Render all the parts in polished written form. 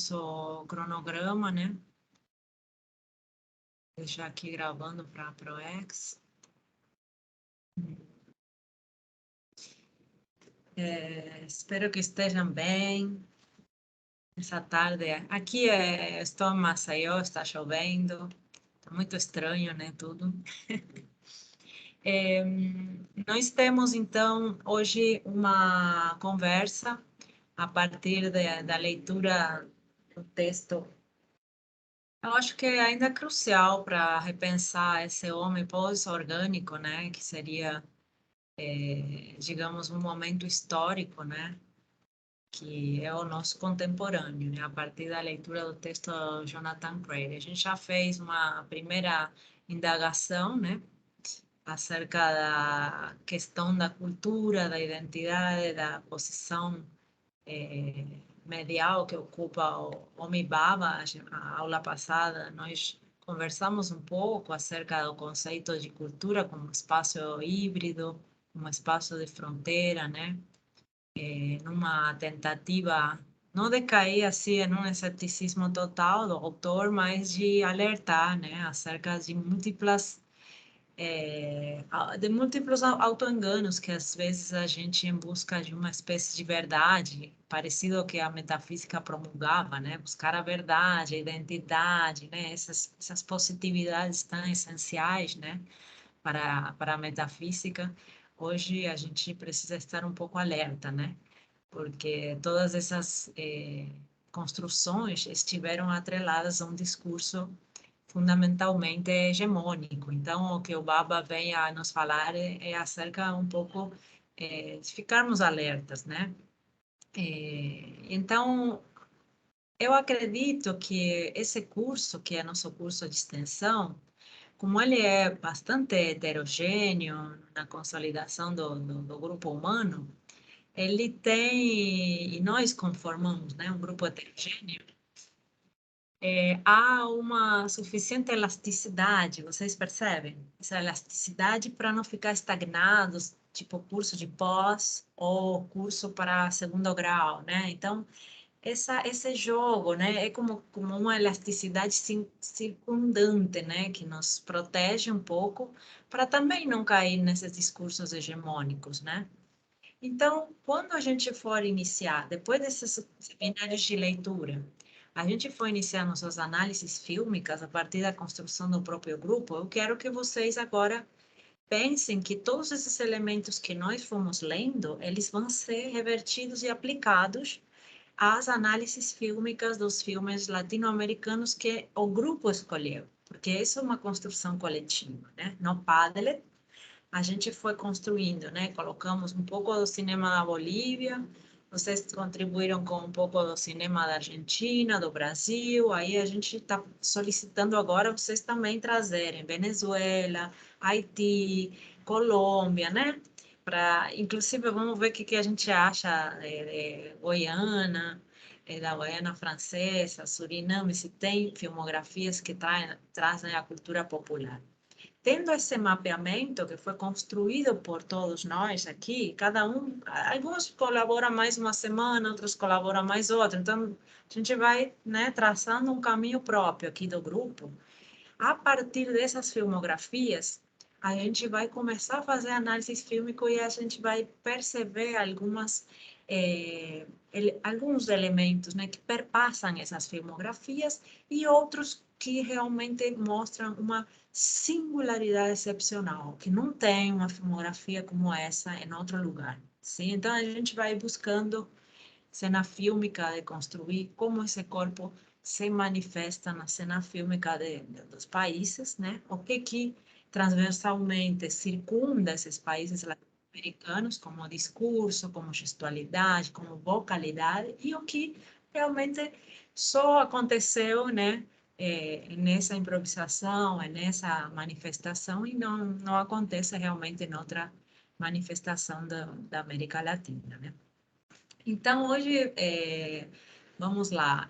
nosso cronograma, né? Deixar aqui gravando para a ProEx. Espero que estejam bem essa tarde. Aqui estou em Maceió, está chovendo, está muito estranho, né, tudo. Nós temos, então, hoje uma conversa a partir da leitura do texto. Eu acho que ainda é crucial para repensar esse homem pós-orgânico, né, que seria, digamos, um momento histórico, né, que é o nosso contemporâneo, né, a partir da leitura do texto do Jonathan Crane. A gente já fez uma primeira indagação, né, acerca da questão da cultura, da identidade, da posição medial que ocupa o Homem Baba. A aula passada nós conversamos um pouco acerca do conceito de cultura como espaço híbrido, como espaço de fronteira, né? Numa tentativa não de cair assim em um ceticismo total do autor, mas de alertar, né, acerca de múltiplos autoenganos que às vezes a gente em busca de uma espécie de verdade, parecido ao que a metafísica promulgava, né, buscar a verdade, a identidade, né, essas positividades tão essenciais, né, para a metafísica. Hoje a gente precisa estar um pouco alerta, né? Porque todas essas construções estiveram atreladas a um discurso fundamentalmente hegemônico. Então, o que o Baba vem a nos falar é acerca um pouco de ficarmos alertas, né? Então, eu acredito que esse curso, que é nosso curso de extensão, como ele é bastante heterogêneo na consolidação do grupo humano, ele tem, e nós conformamos, né, um grupo heterogêneo, há uma suficiente elasticidade, vocês percebem? Essa elasticidade para não ficar estagnados, tipo curso de pós ou curso para segundo grau, né? Então, esse jogo, né, é como uma elasticidade circundante, né, que nos protege um pouco para também não cair nesses discursos hegemônicos, né? Então, quando a gente for iniciar, depois desses seminários de leitura, a gente for iniciar nossas análises fílmicas a partir da construção do próprio grupo, eu quero que vocês agora pensem que todos esses elementos que nós fomos lendo, eles vão ser revertidos e aplicados às análises fílmicas dos filmes latino-americanos que o grupo escolheu, porque isso é uma construção coletiva, né? No Padlet, a gente foi construindo, né? Colocamos um pouco do cinema da Bolívia, vocês contribuíram com um pouco do cinema da Argentina, do Brasil, aí a gente está solicitando agora vocês também trazerem Venezuela, Haiti, Colômbia, né? Inclusive, vamos ver o que a gente acha Guiana, da Guiana Francesa, Suriname, se tem filmografias que trazem a cultura popular. Tendo esse mapeamento que foi construído por todos nós aqui, cada um, alguns colaboram mais uma semana, outros colaboram mais outra, então a gente vai, né, traçando um caminho próprio aqui do grupo. A partir dessas filmografias, a gente vai começar a fazer análise fílmica e a gente vai perceber alguns elementos, né, que perpassam essas filmografias e outros que realmente mostram uma singularidade excepcional, que não tem uma filmografia como essa em outro lugar. Sim? Então, a gente vai buscando cena fílmica de construir como esse corpo se manifesta na cena fílmica dos países, né? O que transversalmente circunda esses países latino-americanos como discurso, como gestualidade, como vocalidade, e o que realmente só aconteceu, né? Nessa improvisação, nessa manifestação, e não acontece realmente em outra manifestação da América Latina, né? Então, hoje, vamos lá,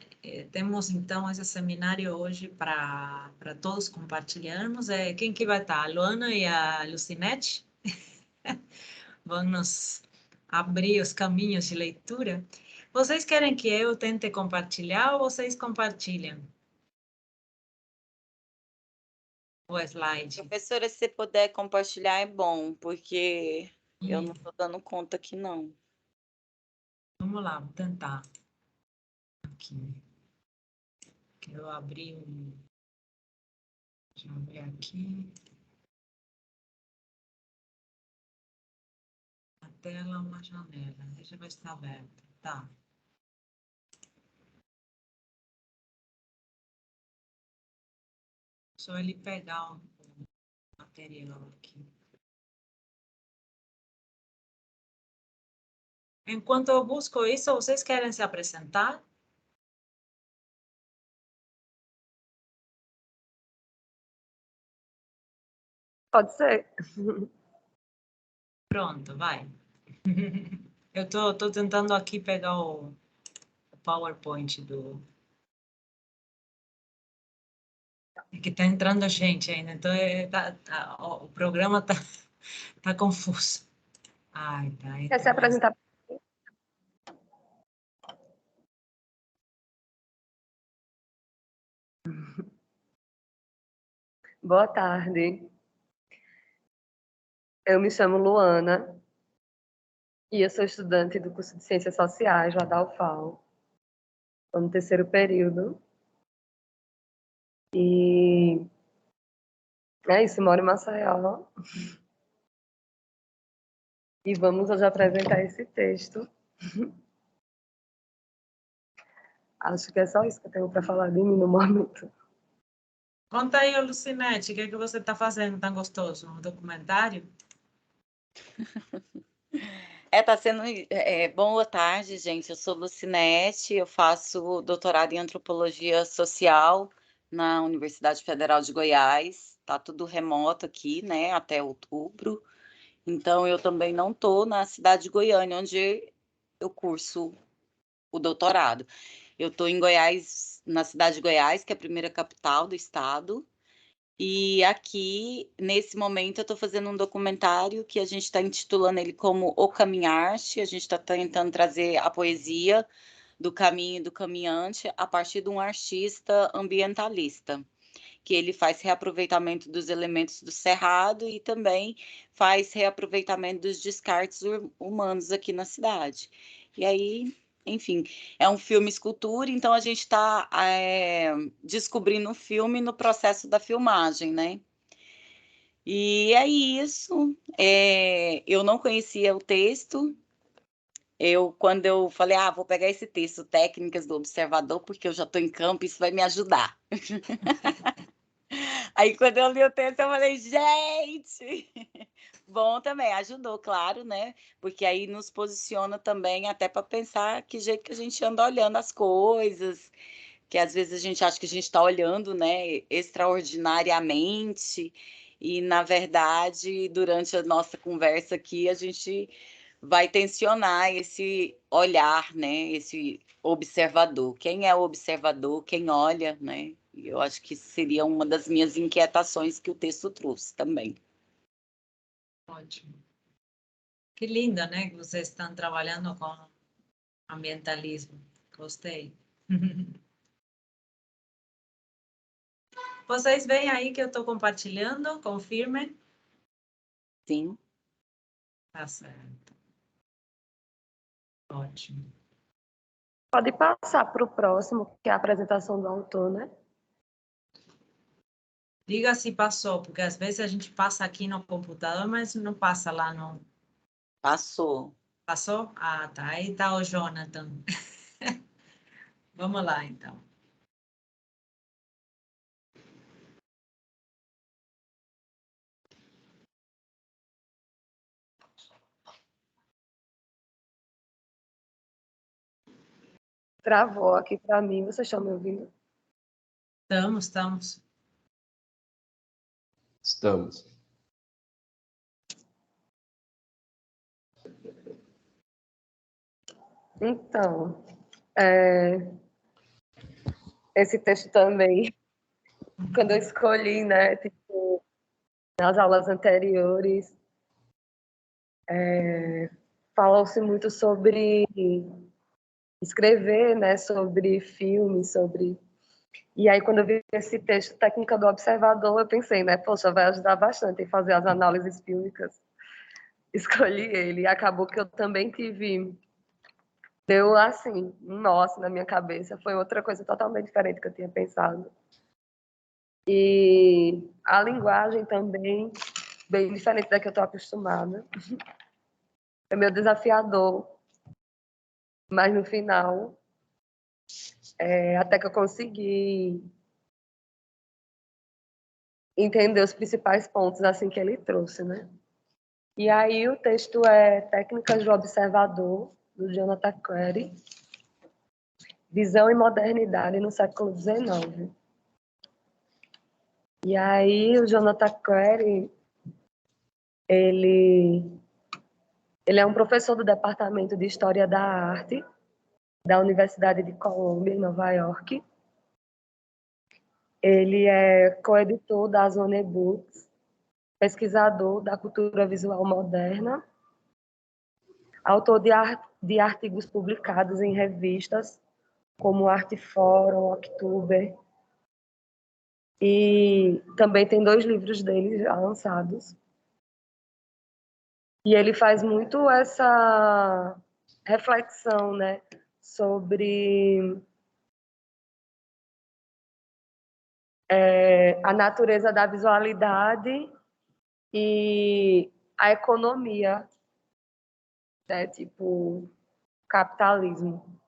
temos então esse seminário hoje para todos compartilharmos. Quem que vai estar? A Luana e a Lucinete vão nos abrir os caminhos de leitura. Vocês querem que eu tente compartilhar ou vocês compartilham o slide? Professora, se você puder compartilhar é bom, porque eu não Hum, estou dando conta aqui, não. Vamos lá, vou tentar. Aqui. Que eu abri um. Deixa eu ver aqui. A tela, é uma janela. Deixa eu ver se está aberta. Tá. Só ele pegar o material aqui. Enquanto eu busco isso, vocês querem se apresentar? Pode ser. Pronto, vai. Eu tô tentando aqui pegar o PowerPoint do. É que tá entrando gente ainda, então o programa tá confuso. Ai, tá. Aí Quer se tem mais. apresentar? Boa tarde. Eu me chamo Luana e eu sou estudante do curso de Ciências Sociais lá da UFAL. Estou no terceiro período. E é isso, moro em Maceió. E vamos hoje apresentar esse texto. Acho que é só isso que eu tenho para falar de mim no momento. Conta aí, Lucinete, o que é que você está fazendo tão gostoso? Um documentário? Tá sendo boa tarde, gente. Eu sou Lucinete, eu faço doutorado em antropologia social na Universidade Federal de Goiás. Tá tudo remoto aqui, né, até outubro. Então, eu também não estou na cidade de Goiânia, onde eu curso o doutorado. Eu estou em Goiás, na cidade de Goiás, que é a primeira capital do estado. E aqui, nesse momento, eu estou fazendo um documentário que a gente está intitulando ele como O Caminharte. A gente está tentando trazer a poesia do caminho e do caminhante a partir de um artista ambientalista, que ele faz reaproveitamento dos elementos do cerrado e também faz reaproveitamento dos descartes humanos aqui na cidade. E aí, enfim, é um filme escultura, então a gente está descobrindo o filme no processo da filmagem, né? E é isso. Eu não conhecia o texto. Quando eu falei, vou pegar esse texto, Técnicas do Observador, porque eu já estou em campo, isso vai me ajudar. Aí, quando eu li o texto, eu falei, gente, bom também, ajudou, claro, né? Porque aí nos posiciona também até para pensar que jeito que a gente anda olhando as coisas, que às vezes a gente acha que a gente está olhando, né, extraordinariamente, e na verdade, durante a nossa conversa aqui, a gente vai tensionar esse olhar, né, esse observador. Quem é o observador? Quem olha, né? E eu acho que seria uma das minhas inquietações que o texto trouxe também. Ótimo. Que linda, né? Que vocês estão trabalhando com ambientalismo. Gostei. Vocês veem aí que eu estou compartilhando? Confirmem. Sim. Tá certo. Ótimo. Pode passar para o próximo, que é a apresentação do autor, né? Diga se passou, porque às vezes a gente passa aqui no computador, mas não passa lá no. Passou. Passou? Ah, tá. Aí tá o Jonathan. Vamos lá, então. Travou aqui para mim. Vocês estão me ouvindo? Estamos. Estamos. Então, esse texto também, quando eu escolhi, né, tipo, nas aulas anteriores, falou-se muito sobre escrever, né, sobre filmes, sobre... E aí, quando eu vi esse texto, Técnica do Observador, eu pensei, né, poxa, vai ajudar bastante em fazer as análises fílmicas. Escolhi ele, e acabou que eu também tive... Deu, assim, um nó na minha cabeça, foi outra coisa totalmente diferente que eu tinha pensado. E a linguagem também, bem diferente da que eu estou acostumada. É meio desafiador, mas no final, até que eu consegui entender os principais pontos assim que ele trouxe, né? E aí o texto é Técnicas do Observador, do Jonathan Crary, Visão e Modernidade no século XIX. E aí o Jonathan Crary, ele é um professor do Departamento de História da Arte da Universidade de Columbia, em Nova York. Ele é coeditor da Zone Books, pesquisador da cultura visual moderna, autor de artigos publicados em revistas como Artforum, October, e também tem 2 livros dele já lançados. E ele faz muito essa reflexão, né, sobre a natureza da visualidade e a economia, né, tipo capitalismo.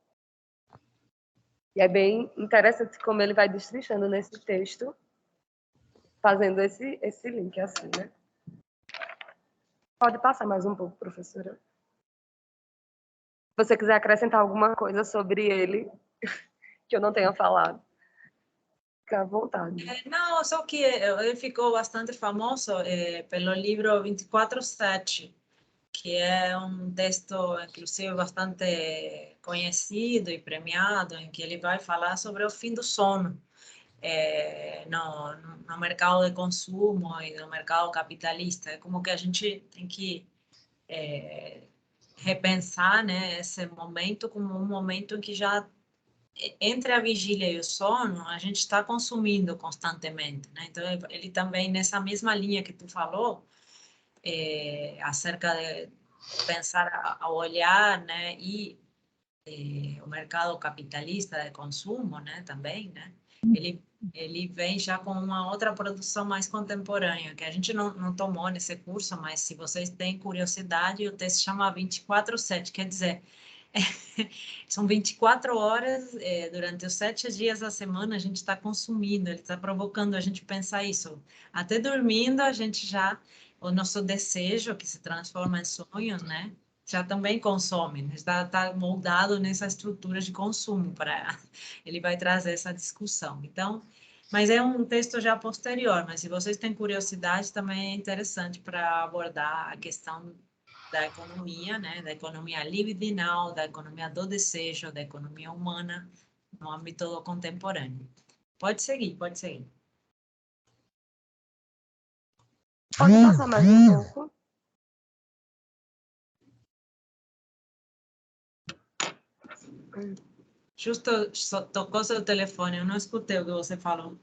E é bem interessante como ele vai destrinchando nesse texto, fazendo esse link assim, né? Pode passar mais um pouco, professora. Se você quiser acrescentar alguma coisa sobre ele que eu não tenha falado, fica à vontade. Não, só que ele ficou bastante famoso pelo livro 24/7, que é um texto, inclusive, bastante conhecido e premiado, em que ele vai falar sobre o fim do sono no mercado de consumo e no mercado capitalista. É como que a gente tem que repensar, né, esse momento como um momento em que já entre a vigília e o sono, a gente está consumindo constantemente, né? Então, ele também, nessa mesma linha que tu falou, acerca de pensar a olhar, né, e o mercado capitalista de consumo, né, também, né, ele vem já com uma outra produção mais contemporânea, que a gente não tomou nesse curso, mas se vocês têm curiosidade, o texto chama 24/7, quer dizer, são 24 horas, durante os 7 dias da semana, a gente está consumindo, ele está provocando a gente pensar isso. Até dormindo, a gente já, o nosso desejo, que se transforma em sonhos, né? Já também consome, né? Está moldado nessa estrutura de consumo para ele vai trazer essa discussão. Então, mas é um texto já posterior, mas se vocês têm curiosidade, também é interessante para abordar a questão da economia, né, da economia libidinal, da economia do desejo, da economia humana no âmbito contemporâneo. Pode seguir, pode seguir. Pode passar mais um pouco? Justo tocou seu telefone, eu não escutei o que você falou.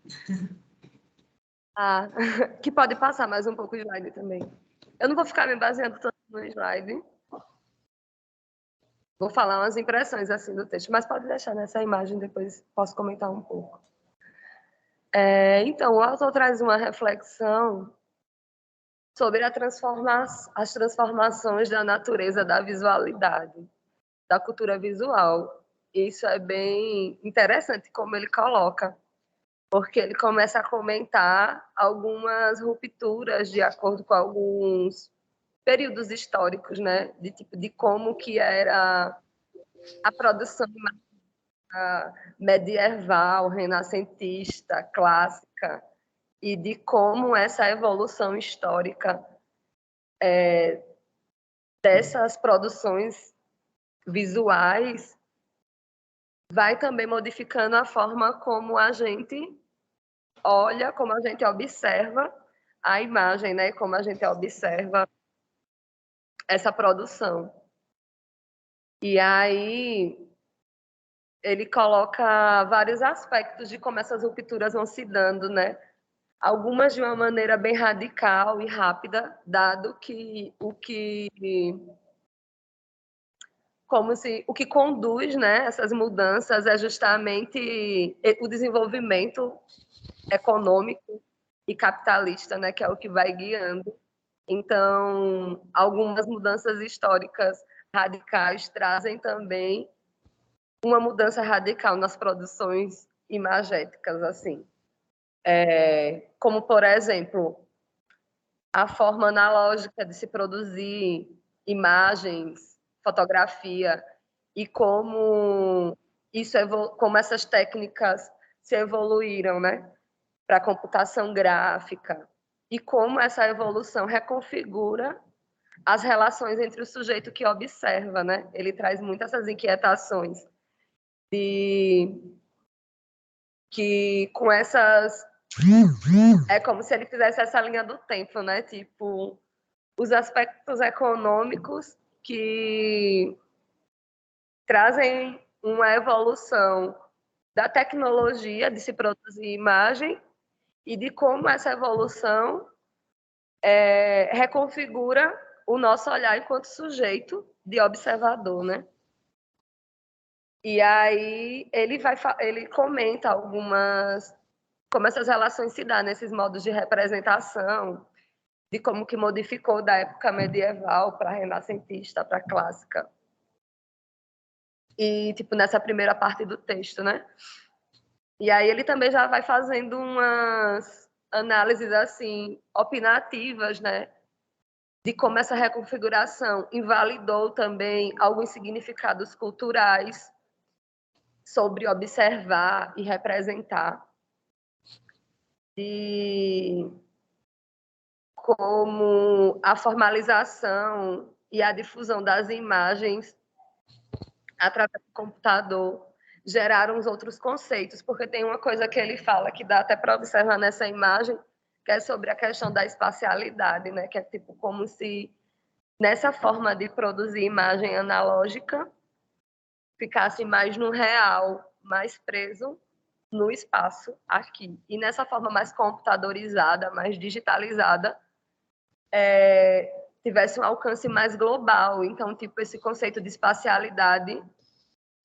Ah, que pode passar mais um pouco de slide também. Eu não vou ficar me baseando tanto no slide. Vou falar umas impressões assim do texto, mas pode deixar nessa imagem, depois posso comentar um pouco. Então, o autor traz uma reflexão sobre as transformações da natureza da visualidade, da cultura visual. Isso é bem interessante como ele coloca, porque ele começa a comentar algumas rupturas de acordo com alguns períodos históricos, né, de como que era a produção medieval, renascentista, clássica, e de como essa evolução histórica dessas produções visuais vai também modificando a forma como a gente olha, como a gente observa a imagem, né? Como a gente observa essa produção. E aí ele coloca vários aspectos de como essas rupturas vão se dando, né? Algumas de uma maneira bem radical e rápida, dado que o que conduz, né, essas mudanças é justamente o desenvolvimento econômico e capitalista, né, que é o que vai guiando. Então, algumas mudanças históricas radicais trazem também uma mudança radical nas produções imagéticas, assim. Como, por exemplo, a forma analógica de se produzir imagens, fotografia, e como como essas técnicas se evoluíram, né, para a computação gráfica, e como essa evolução reconfigura as relações entre o sujeito que observa, né? Ele traz muitas essas inquietações de que com essas é como se ele fizesse essa linha do tempo, né? Tipo, os aspectos econômicos que trazem uma evolução da tecnologia de se produzir imagem e de como essa evolução reconfigura o nosso olhar enquanto sujeito de observador, né? E aí ele comenta como essas relações se dão nesses modos de representação, de como que modificou da época medieval para renascentista, para clássica. E, tipo, nessa primeira parte do texto, né? E aí ele também já vai fazendo umas análises, assim, opinativas, né? De como essa reconfiguração invalidou também alguns significados culturais sobre observar e representar. E como a formalização e a difusão das imagens através do computador geraram os outros conceitos, porque tem uma coisa que ele fala que dá até para observar nessa imagem, que é sobre a questão da espacialidade, né? Que é tipo como se nessa forma de produzir imagem analógica ficasse mais no real, mais preso no espaço aqui. E nessa forma mais computadorizada, mais digitalizada, tivesse um alcance mais global. Então, tipo, esse conceito de espacialidade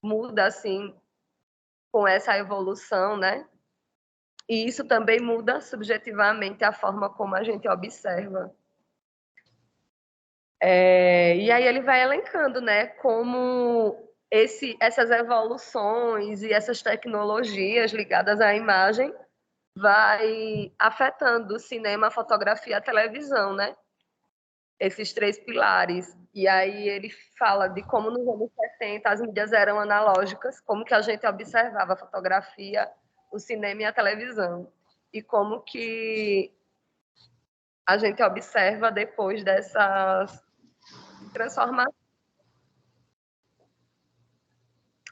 muda, assim, com essa evolução, né? E isso também muda subjetivamente a forma como a gente observa. E aí ele vai elencando, né, como essas evoluções e essas tecnologias ligadas à imagem vai afetando o cinema, a fotografia e a televisão, né? Esses três pilares. E aí ele fala de como nos anos 70 as mídias eram analógicas, como que a gente observava a fotografia, o cinema e a televisão. E como que a gente observa depois dessas transformações.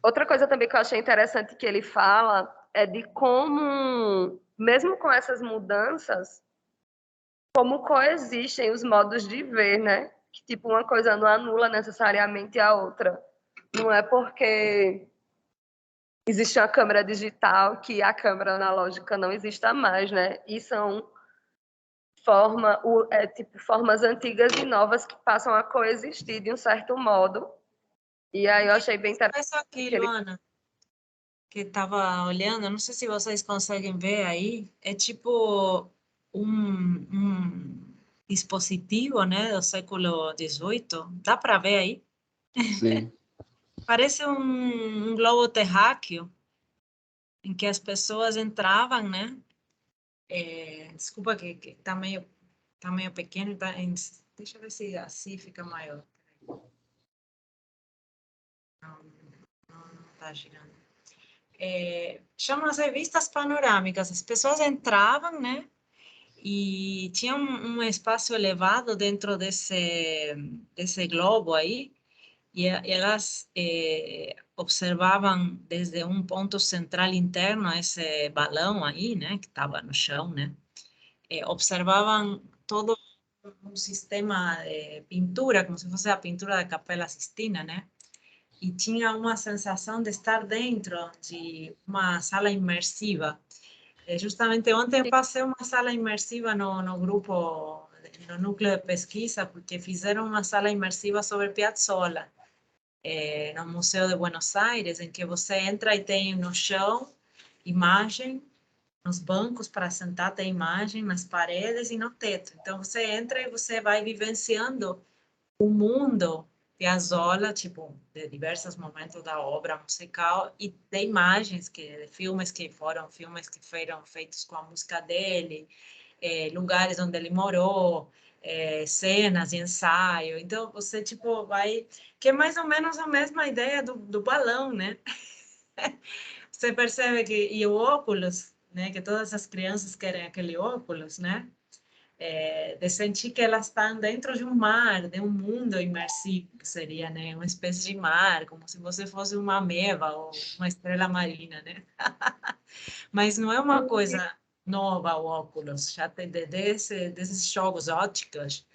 Outra coisa também que eu achei interessante que ele fala é de como, mesmo com essas mudanças, como coexistem os modos de ver, né? Que, tipo, uma coisa não anula necessariamente a outra. Não é porque existe uma câmera digital que a câmera analógica não exista mais, né? E são formas antigas e novas que passam a coexistir de um certo modo. E aí eu achei bem interessante. Isso aqui, Luana, que estava olhando, não sei se vocês conseguem ver aí, é tipo um dispositivo, né, do século XVIII. Dá para ver aí? Sim. Parece um globo terráqueo em que as pessoas entravam, né? Desculpa que tá meio pequeno, deixa eu ver se assim fica maior. Não tá girando. Chamam as revistas panorâmicas. As pessoas entravam, né? E tinha um espaço elevado dentro desse globo aí, e elas observavam desde um ponto central interno esse balão aí, né, que estava no chão, né, observavam todo um sistema de pintura, como se fosse a pintura da Capela Sistina, né, e tinha uma sensação de estar dentro de uma sala imersiva. Justamente ontem eu passei uma sala imersiva no grupo, no núcleo de pesquisa, porque fizeram uma sala imersiva sobre Piazzolla, no Museu de Buenos Aires, em que você entra e tem no chão imagem, nos bancos para sentar tem imagem, nas paredes e no teto. Então você entra e você vai vivenciando o mundo Piazzolla, tipo, de diversos momentos da obra musical e de imagens, de filmes que foram feitos com a música dele, lugares onde ele morou, cenas de ensaio. Então, você, tipo, vai... Que é mais ou menos a mesma ideia do balão, né? Você percebe que... E o óculos, né? Que todas as crianças querem aquele óculos, né? De sentir que elas estão dentro de um mar, de um mundo imersivo, que seria, né, uma espécie de mar, como se você fosse uma ameba ou uma estrela marina, né? Mas não é uma coisa nova o óculos, já tem desses jogos óticos,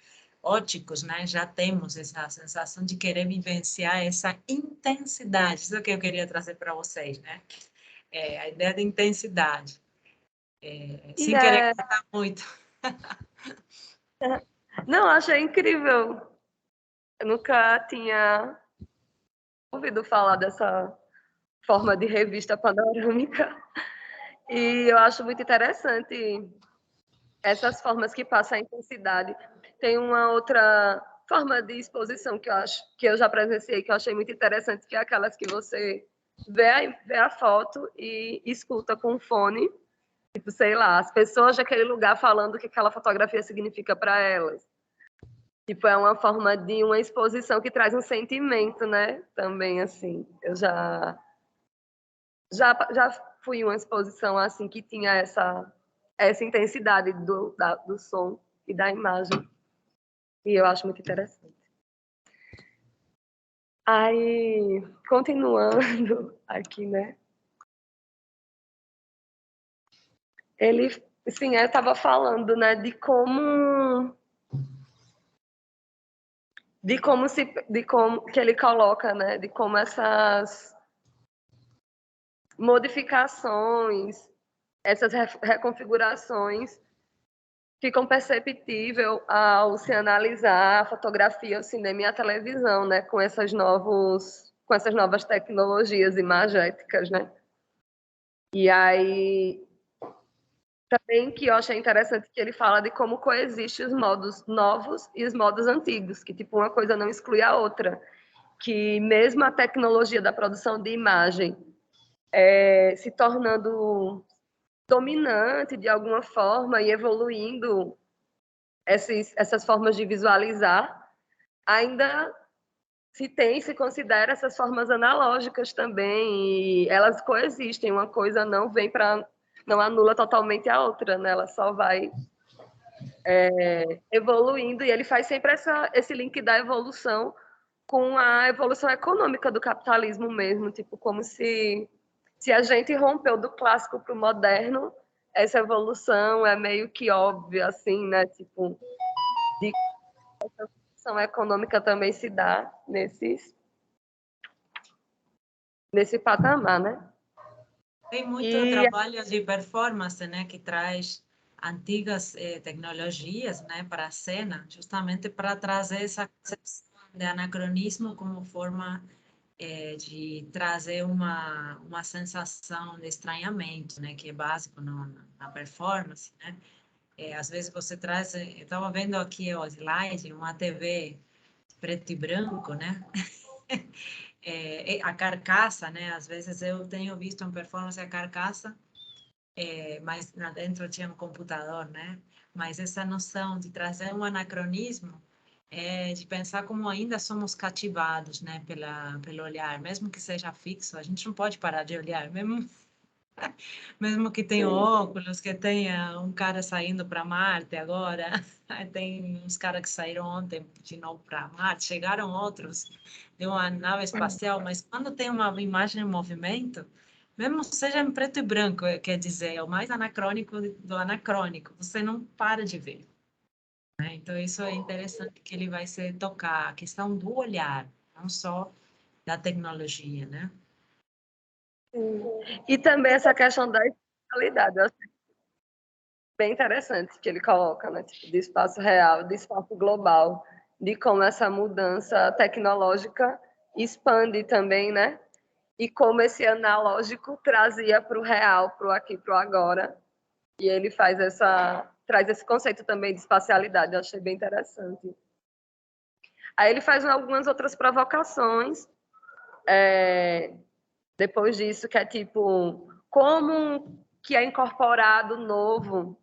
né? Já temos essa sensação de querer vivenciar essa intensidade, isso é o que eu queria trazer para vocês, né? A ideia de intensidade, sem querer contar muito. Não, achei incrível. Eu nunca tinha ouvido falar dessa forma de revista panorâmica. E eu acho muito interessante essas formas que passam a intensidade. Tem uma outra forma de exposição que eu acho que eu já presenciei, que eu achei muito interessante, que é aquelas que você vê a foto e escuta com fone, tipo, sei lá, as pessoas daquele lugar falando o que aquela fotografia significa para elas. Tipo, é uma forma de uma exposição que traz um sentimento, né? Também, assim, eu já fui em uma exposição assim que tinha essa intensidade do som e da imagem. E eu acho muito interessante. Aí, continuando aqui, né? Ele, sim, eu estava falando, né, de como que ele coloca, né, de como essas modificações, essas reconfigurações ficam perceptíveis ao se analisar a fotografia, o cinema e a televisão, né, com essas novas tecnologias imagéticas, né? E aí também que eu achei interessante que ele fala de como coexistem os modos novos e os modos antigos, que tipo uma coisa não exclui a outra, que mesmo a tecnologia da produção de imagem se tornando dominante de alguma forma e evoluindo essas formas de visualizar, ainda se considera essas formas analógicas também, e elas coexistem, uma coisa não anula totalmente a outra, né? Ela só vai evoluindo, e ele faz sempre esse link da evolução com a evolução econômica do capitalismo mesmo, tipo, como se a gente rompeu do clássico para o moderno, essa evolução é meio que óbvia, assim, né? Tipo, de essa evolução econômica também se dá nesse patamar, né? Tem muito trabalho de performance, né, que traz antigas tecnologias, né, para a cena, justamente para trazer essa concepção de anacronismo como forma de trazer uma sensação de estranhamento, né, que é básico na performance, né? Às vezes você traz, eu estava vendo aqui o slide, uma TV preto e branco, né? A carcaça, né? Às vezes eu tenho visto em performance a carcaça, mas lá dentro tinha um computador, né? Mas essa noção de trazer um anacronismo, de pensar como ainda somos cativados, né? Pelo olhar, mesmo que seja fixo, a gente não pode parar de olhar, mesmo que tenha óculos, que tenha um cara saindo para Marte agora, tem uns caras que saíram ontem de novo para Marte, chegaram outros de uma nave espacial, mas quando tem uma imagem em movimento, mesmo seja em preto e branco, quer dizer, é o mais anacrônico do anacrônico, você não para de ver, né? Então, isso é interessante que ele vai se tocar, a questão do olhar, não só da tecnologia, né? Sim. E também essa questão da espiritualidade, eu achei bem interessante que ele coloca, né? Tipo, de espaço real, de espaço global, de como essa mudança tecnológica expande também, né? E como esse analógico trazia para o real, para o aqui, para o agora. E ele traz esse conceito também de espacialidade, eu achei bem interessante. Aí ele faz algumas outras provocações, depois disso, que é tipo, como que é incorporado novo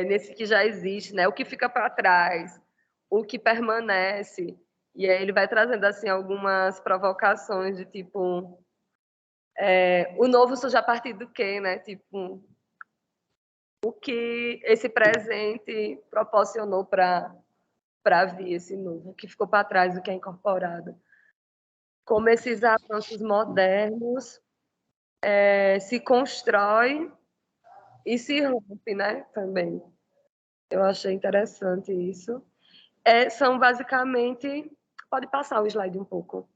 nesse que já existe, né? O que fica para trás, o que permanece. E aí ele vai trazendo assim algumas provocações de tipo, o novo surge a partir do quê, né? Tipo, o que esse presente proporcionou para vir esse novo, o que ficou para trás, o que é incorporado. Como esses avanços modernos se constrói e se rompe, né? Também. Eu achei interessante isso. São basicamente, pode passar o slide um pouco,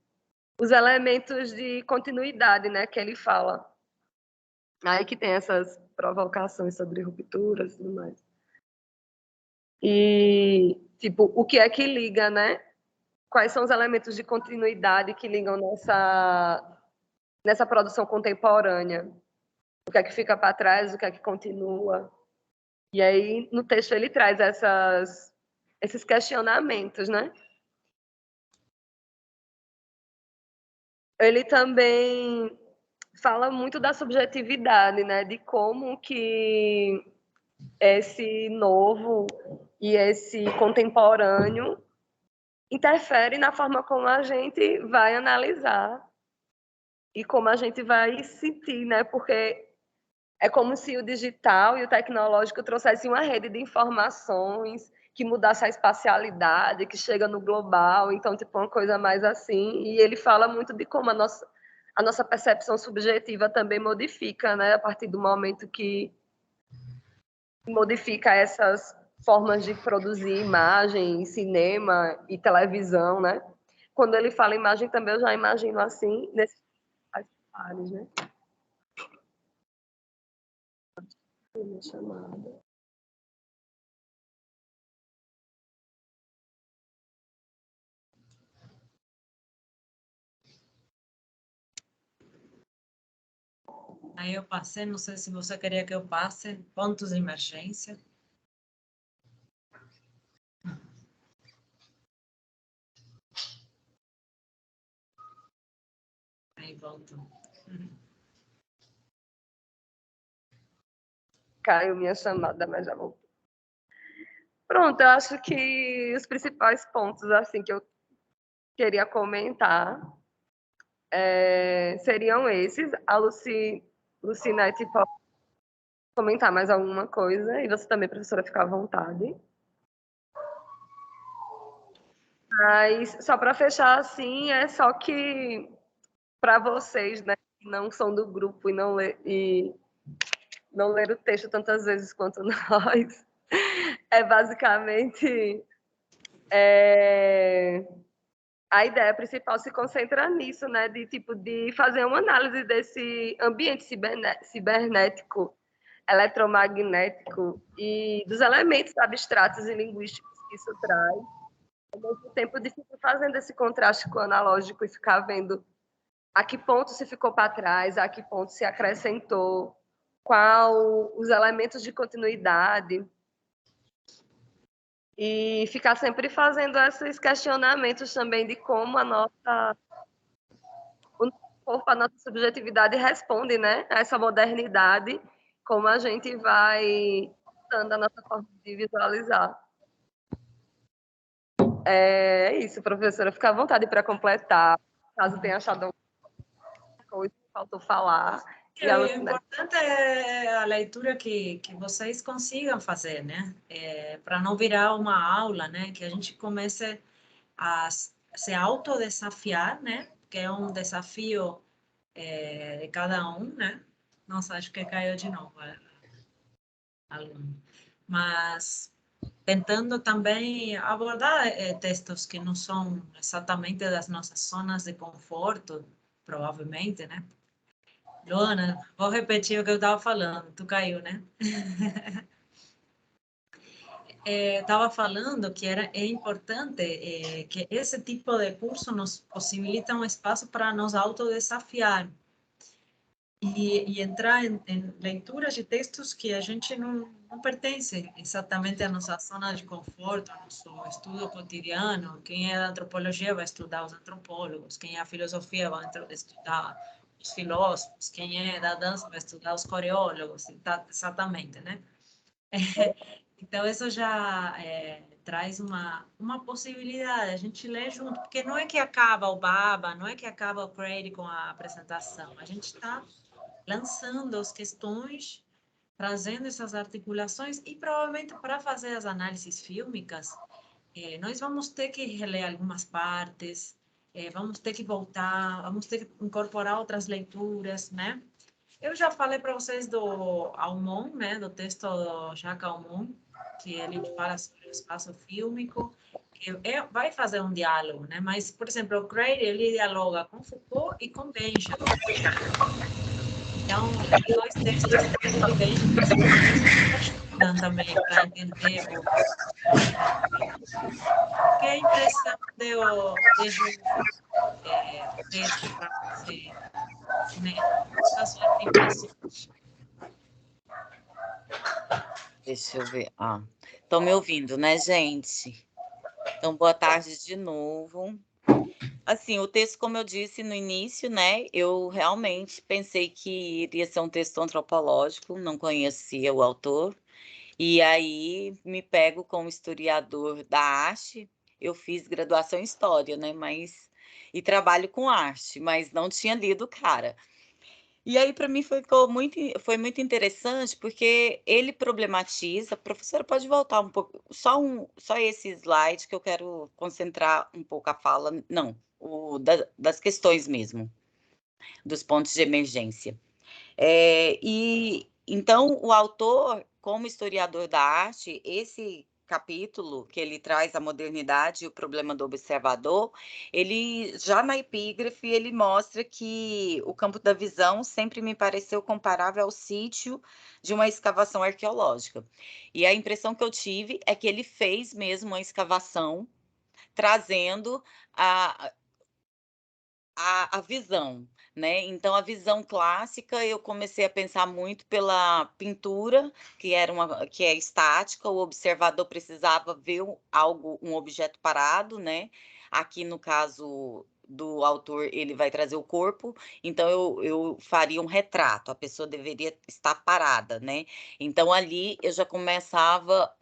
os elementos de continuidade, né? Que ele fala. Aí que tem essas provocações sobre rupturas e tudo mais. E, tipo, o que é que liga, né? Quais são os elementos de continuidade que ligam nessa produção contemporânea? O que é que fica para trás, o que é que continua? E aí, no texto, ele traz esses questionamentos, né? Ele também fala muito da subjetividade, né? De como que esse novo e esse contemporâneo interfere na forma como a gente vai analisar e como a gente vai sentir, né? Porque é como se o digital e o tecnológico trouxessem uma rede de informações que mudasse a espacialidade, que chega no global, então, tipo, uma coisa mais assim. E ele fala muito de como a nossa percepção subjetiva também modifica, né? A partir do momento que modifica essas formas de produzir imagem, cinema e televisão, né? Quando ele fala imagem também, eu já imagino assim, nesses pares, né? Chamada. Aí eu passei, não sei se você queria que eu passe, pontos de emergência. Aí volto. Caiu minha chamada, mas já voltou. Pronto, eu acho que os principais pontos assim que eu queria comentar seriam esses. A Lucinete pode comentar mais alguma coisa, e você também, professora, ficar à vontade. Mas só para fechar assim, é só que para vocês, né, que não são do grupo e não ler o texto tantas vezes quanto nós, é basicamente a ideia principal se concentra nisso, né, de tipo de fazer uma análise desse ambiente cibernético, eletromagnético e dos elementos abstratos e linguísticos que isso traz, ao mesmo tempo de ficar fazendo esse contraste com o analógico e ficar vendo a que ponto se ficou para trás, a que ponto se acrescentou, qual os elementos de continuidade, e ficar sempre fazendo esses questionamentos também de como o corpo, a nossa subjetividade responde, né, a essa modernidade, como a gente vai mudando a nossa forma de visualizar. É isso, professora, fica à vontade para completar, caso tenha achado alguma coisa que faltou falar. O importante é a leitura que vocês consigam fazer, né? Para não virar uma aula, né? Que a gente comece a se autodesafiar, né? Que é um desafio de cada um, né? Nossa, acho que caiu de novo a aluno. Mas tentando também abordar textos que não são exatamente das nossas zonas de conforto, provavelmente, né? Luana, vou repetir o que eu estava falando, tu caiu, né? Estava falando que é importante que esse tipo de curso nos possibilita um espaço para nos autodesafiar e entrar em leituras de textos que a gente não pertence exatamente à nossa zona de conforto, ao nosso estudo cotidiano. Quem é da antropologia vai estudar os antropólogos, quem é da filosofia vai estudar os filósofos, quem é da dança vai estudar os coreólogos, exatamente, né? Então, isso já traz uma possibilidade, a gente lê junto, porque não é que acaba o Baba, não é que acaba o Crowley com a apresentação, a gente está lançando as questões, trazendo essas articulações, e provavelmente para fazer as análises fílmicas, nós vamos ter que reler algumas partes, vamos ter que voltar, vamos ter que incorporar outras leituras, né? Eu já falei para vocês do Almon, né, do texto do Jacques Almon, que ele fala sobre o espaço fílmico, que vai fazer um diálogo, né? Mas, por exemplo, o Crowley, ele dialoga com Foucault e com Benjamin. Então, os dois textos de Benjamin ajudam também para entender que a impressão de o texto para você, né? As suas impressões. Deixa eu ver. Estão me ouvindo, né, gente? Então, boa tarde de novo. Assim, o texto, como eu disse no início, né, eu realmente pensei que iria ser um texto antropológico, não conhecia o autor, e aí me pego como historiador da arte. Eu fiz graduação em História, né, e trabalho com arte, mas não tinha lido o cara. E aí, para mim, foi muito interessante, porque ele problematiza. Professora, pode voltar um pouco, só esse slide que eu quero concentrar um pouco a fala, não, das questões mesmo, dos pontos de emergência. E então, o autor, como historiador da arte, esse capítulo que ele traz a modernidade e o problema do observador, ele já na epígrafe ele mostra que o campo da visão sempre me pareceu comparável ao sítio de uma escavação arqueológica. E a impressão que eu tive é que ele fez mesmo uma escavação, trazendo a, a visão, né? Então, a visão clássica, eu comecei a pensar muito pela pintura, que é estática, o observador precisava ver algo, um objeto parado, né? Aqui, no caso do autor, ele vai trazer o corpo, então eu faria um retrato, a pessoa deveria estar parada, né? Então, ali eu já começava,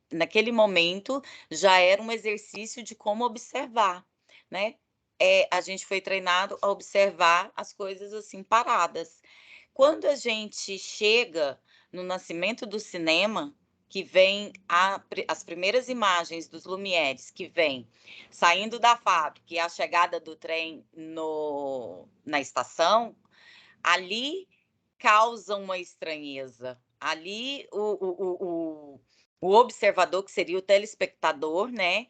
naquele momento, já era um exercício de como observar, né? A gente foi treinado a observar as coisas assim paradas. Quando a gente chega no nascimento do cinema, que vem as primeiras imagens dos Lumieres, que vem saindo da fábrica e a chegada do trem na estação, ali causa uma estranheza. Ali o observador, que seria o telespectador, né?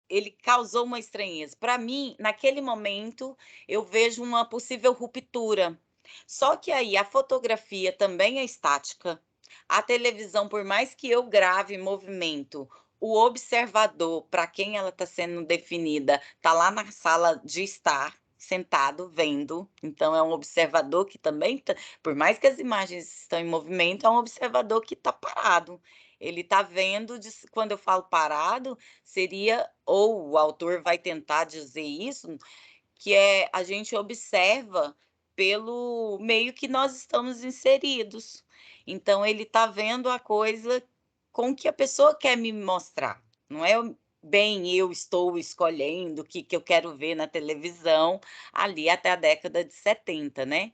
Ele causou uma estranheza. Para mim, naquele momento, eu vejo uma possível ruptura. Só que aí a fotografia também é estática. A televisão, por mais que eu grave movimento, o observador, para quem ela está sendo definida, está lá na sala de estar, sentado, vendo. Então, é um observador que também, por mais que as imagens estão em movimento, é um observador que está parado. Ele está vendo, quando eu falo parado, seria, ou o autor vai tentar dizer isso, que a gente observa pelo meio que nós estamos inseridos. Então, ele está vendo a coisa com que a pessoa quer me mostrar. Não é bem eu estou escolhendo o que eu quero ver na televisão ali até a década de 70, né?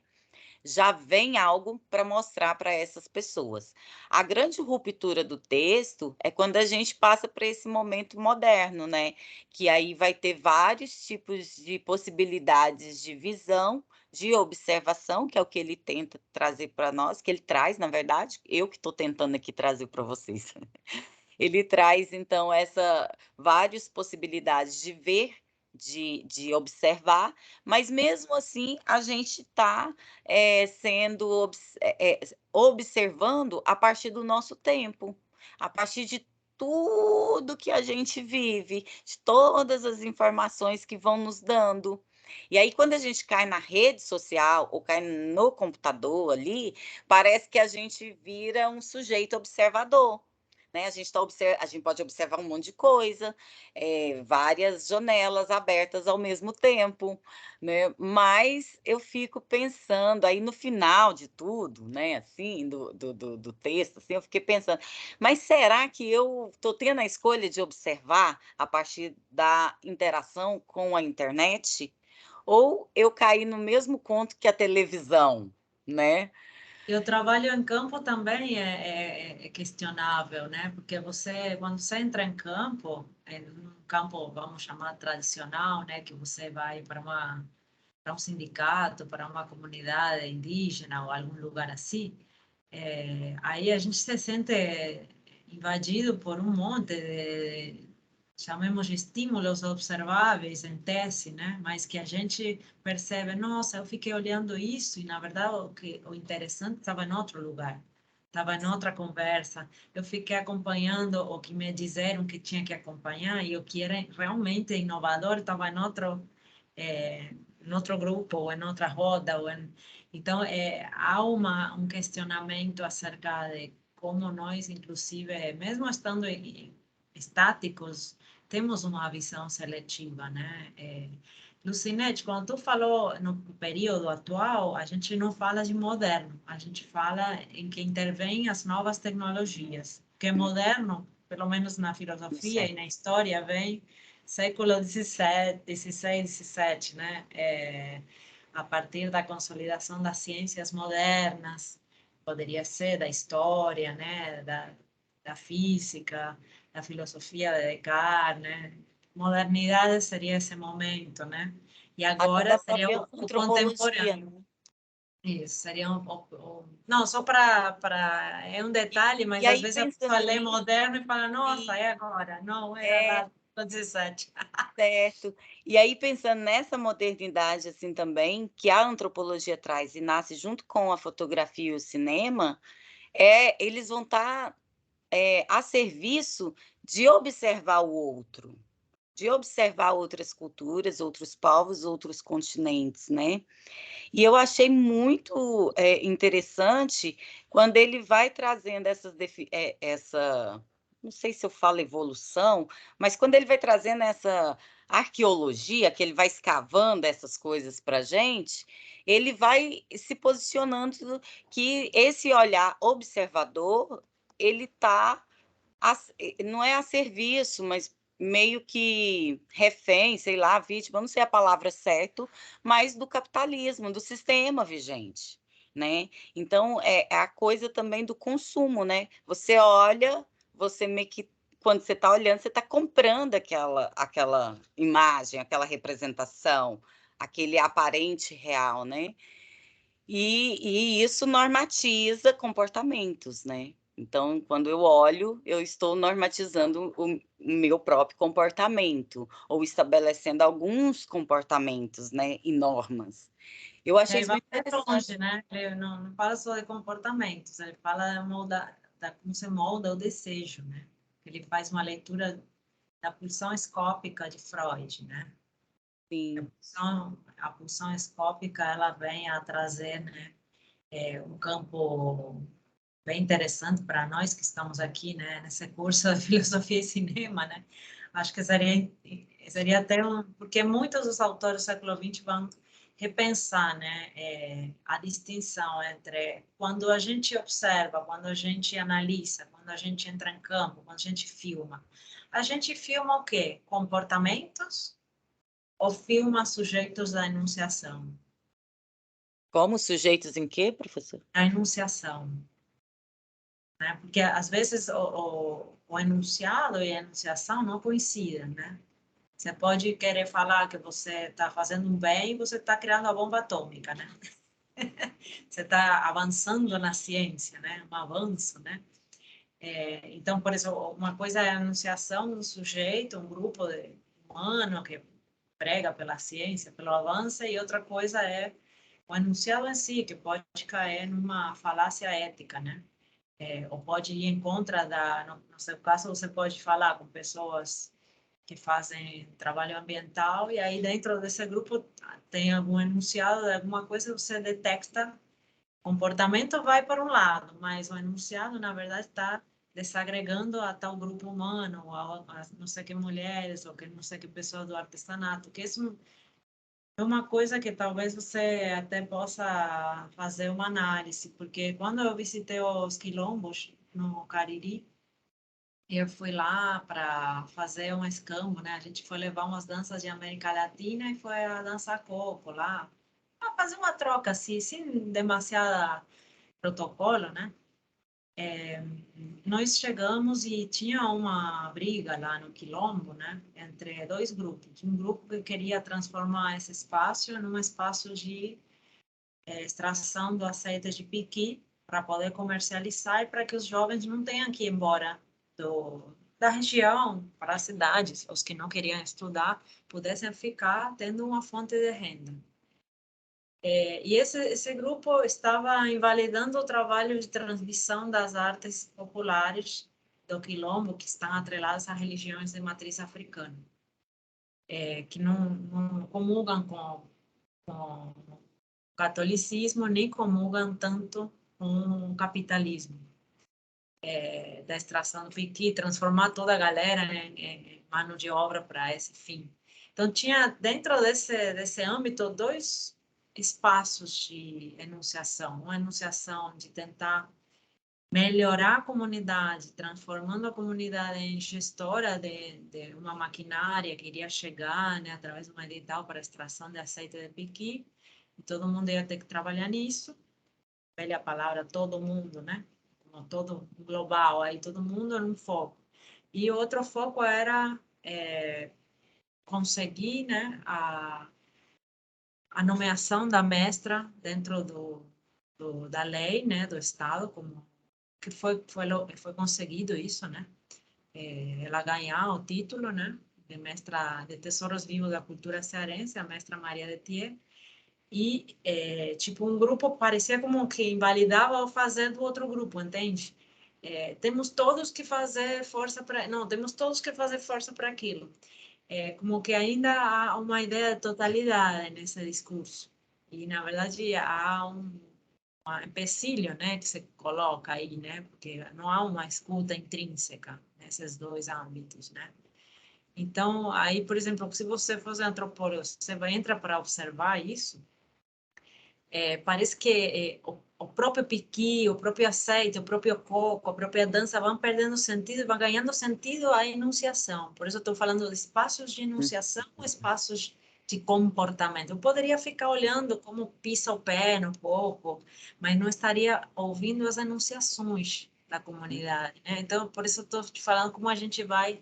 Já vem algo para mostrar para essas pessoas. A grande ruptura do texto é quando a gente passa para esse momento moderno, né? Que aí vai ter vários tipos de possibilidades de visão, de observação, que é o que ele tenta trazer para nós, que ele traz, na verdade, eu que estou tentando aqui trazer para vocês. Ele traz, então, essa várias possibilidades de ver, de observar, mas mesmo assim a gente está sendo observando a partir do nosso tempo, a partir de tudo que a gente vive, de todas as informações que vão nos dando. E aí, quando a gente cai na rede social ou cai no computador ali, parece que a gente vira um sujeito observador. Né? A gente pode observar um monte de coisa, várias janelas abertas ao mesmo tempo, né? Mas eu fico pensando, aí no final de tudo, né, assim, do texto, assim, eu fiquei pensando, mas será que eu estou tendo a escolha de observar a partir da interação com a internet? Ou eu caí no mesmo conto que a televisão, né? E o trabalho em campo também é questionável, né? Porque você, quando você entra em campo, em um campo, vamos chamar tradicional, né? Que você vai para um sindicato, para uma comunidade indígena ou algum lugar assim, aí a gente se sente invadido por um monte de, chamemos de estímulos observáveis em tese, né? Mas que a gente percebe, nossa, eu fiquei olhando isso e na verdade o interessante estava em outro lugar, estava em outra conversa. Eu fiquei acompanhando o que me disseram que tinha que acompanhar e o que era realmente inovador estava em outro grupo ou em outra roda então há um questionamento acerca de como nós, inclusive, mesmo estando estáticos, temos uma visão seletiva, né? Lucinete, quando tu falou no período atual, a gente não fala de moderno, a gente fala em que intervém as novas tecnologias, que moderno, pelo menos na filosofia e na história, vem século XVII, XVI, XVII, né? A partir da consolidação das ciências modernas, poderia ser da história, né? Da física, da filosofia de Descartes, né? Modernidade seria esse momento, né? E Até agora da seria própria o antropologia, contemporâneo. né? Isso, seria não, só para... É um detalhe, E mas às aí, vezes a pessoa pensando lê nisso, moderno e fala, nossa, sim, é agora. Não, era é lá no 17. certo. E aí, pensando nessa modernidade, assim, também, que a antropologia traz e nasce junto com a fotografia e o cinema, eles vão estar a serviço de observar o outro, de observar outras culturas, outros povos, outros continentes, né? E eu achei muito interessante quando ele vai trazendo essa, não sei se eu falo evolução, mas quando ele vai trazendo essa arqueologia, que ele vai escavando essas coisas para a gente, ele vai se posicionando que esse olhar observador, ele está, não é a serviço, mas meio que refém, sei lá, vítima, não sei a palavra certa, mas do capitalismo, do sistema vigente, né? Então, é a coisa também do consumo, né? Você olha, você meio que, quando você está olhando, você está comprando aquela imagem, aquela representação, aquele aparente real, né? E isso normatiza comportamentos, né? Então, quando eu olho, eu estou normatizando o meu próprio comportamento, ou estabelecendo alguns comportamentos, né, e normas. Eu achei Ele isso vai muito mais interessante. longe, né? Ele não fala só de comportamentos, ele fala da como se molda o desejo, né? Ele faz uma leitura da pulsão escópica de Freud, né? Sim, A pulsão escópica, ela vem a trazer, né, um campo bem interessante para nós que estamos aqui, né, nesse curso de filosofia e cinema, né? Acho que seria até porque muitos dos autores do século XX vão repensar, né, a distinção entre quando a gente observa, quando a gente analisa, quando a gente entra em campo, quando a gente filma. A gente filma o quê? Comportamentos ou filma sujeitos da enunciação? como sujeitos em quê, professor? A enunciação, né? Porque às vezes o enunciado e a enunciação não coincidem, né? Você pode querer falar que você está fazendo um bem e você está criando a bomba atômica, né? Você está avançando na ciência, né? Um avanço, né? Então, por isso, uma coisa é a enunciação de um sujeito, um grupo humano que prega pela ciência, pelo avanço, e outra coisa é o enunciado em si, que pode cair numa falácia ética, né? Ou pode ir em contra no seu caso, você pode falar com pessoas que fazem trabalho ambiental, e aí dentro desse grupo tem algum enunciado de alguma coisa, você detecta comportamento vai para um lado, mas o enunciado, na verdade, está desagregando a tal grupo humano, a não sei que mulheres, ou que não sei que pessoas do artesanato, que isso é uma coisa que talvez você até possa fazer uma análise, porque quando eu visitei os quilombos no Cariri, eu fui lá para fazer um escambo, né? A gente foi levar umas danças de América Latina e foi a dançar coco lá, a fazer uma troca assim, sem demasiada protocolo, né? Nós chegamos e tinha uma briga lá no Quilombo, né? Entre dois grupos. Um grupo que queria transformar esse espaço num espaço de extração do azeite de piqui para poder comercializar e para que os jovens não tenham que ir embora da região para as cidades, os que não queriam estudar, pudessem ficar tendo uma fonte de renda. E esse grupo estava invalidando o trabalho de transmissão das artes populares do Quilombo, que estão atreladas a religiões de matriz africana, que não comungam com o catolicismo, nem comungam tanto com o capitalismo, da extração do piqui, transformar toda a galera, né, em mano de obra para esse fim. Então, tinha dentro desse âmbito dois espaços de enunciação. Uma enunciação de tentar melhorar a comunidade, transformando a comunidade em gestora de uma maquinária que iria chegar, né, através de um edital para extração de azeite de piqui, e todo mundo ia ter que trabalhar nisso. Velha palavra, todo mundo, né? Como todo global, aí todo mundo era um foco. E outro foco era conseguir, né, a nomeação da mestra dentro da lei, né, do Estado, como que foi conseguido isso, né? Ela ganhar o título, né, de mestra de Tesouros Vivos da Cultura Cearense, a mestra Maria de Thier, e tipo um grupo parecia como que invalidava o fazer do outro grupo, entende? Temos todos que fazer força para não, temos todos que fazer força para aquilo. Como que ainda há uma ideia de totalidade nesse discurso. E, na verdade, há um empecilho, né, que se coloca aí, né, porque não há uma escuta intrínseca nesses dois âmbitos, né. Então, aí, por exemplo, se você fosse antropólogo, você entra para observar isso, parece que o próprio piqui, o próprio azeite, o próprio coco, a própria dança vão perdendo sentido, vão ganhando sentido a enunciação. Por isso eu estou falando de espaços de enunciação, espaços de comportamento. Eu poderia ficar olhando como pisa o pé no coco, mas não estaria ouvindo as enunciações da comunidade, né? Então, por isso eu estou te falando como a gente vai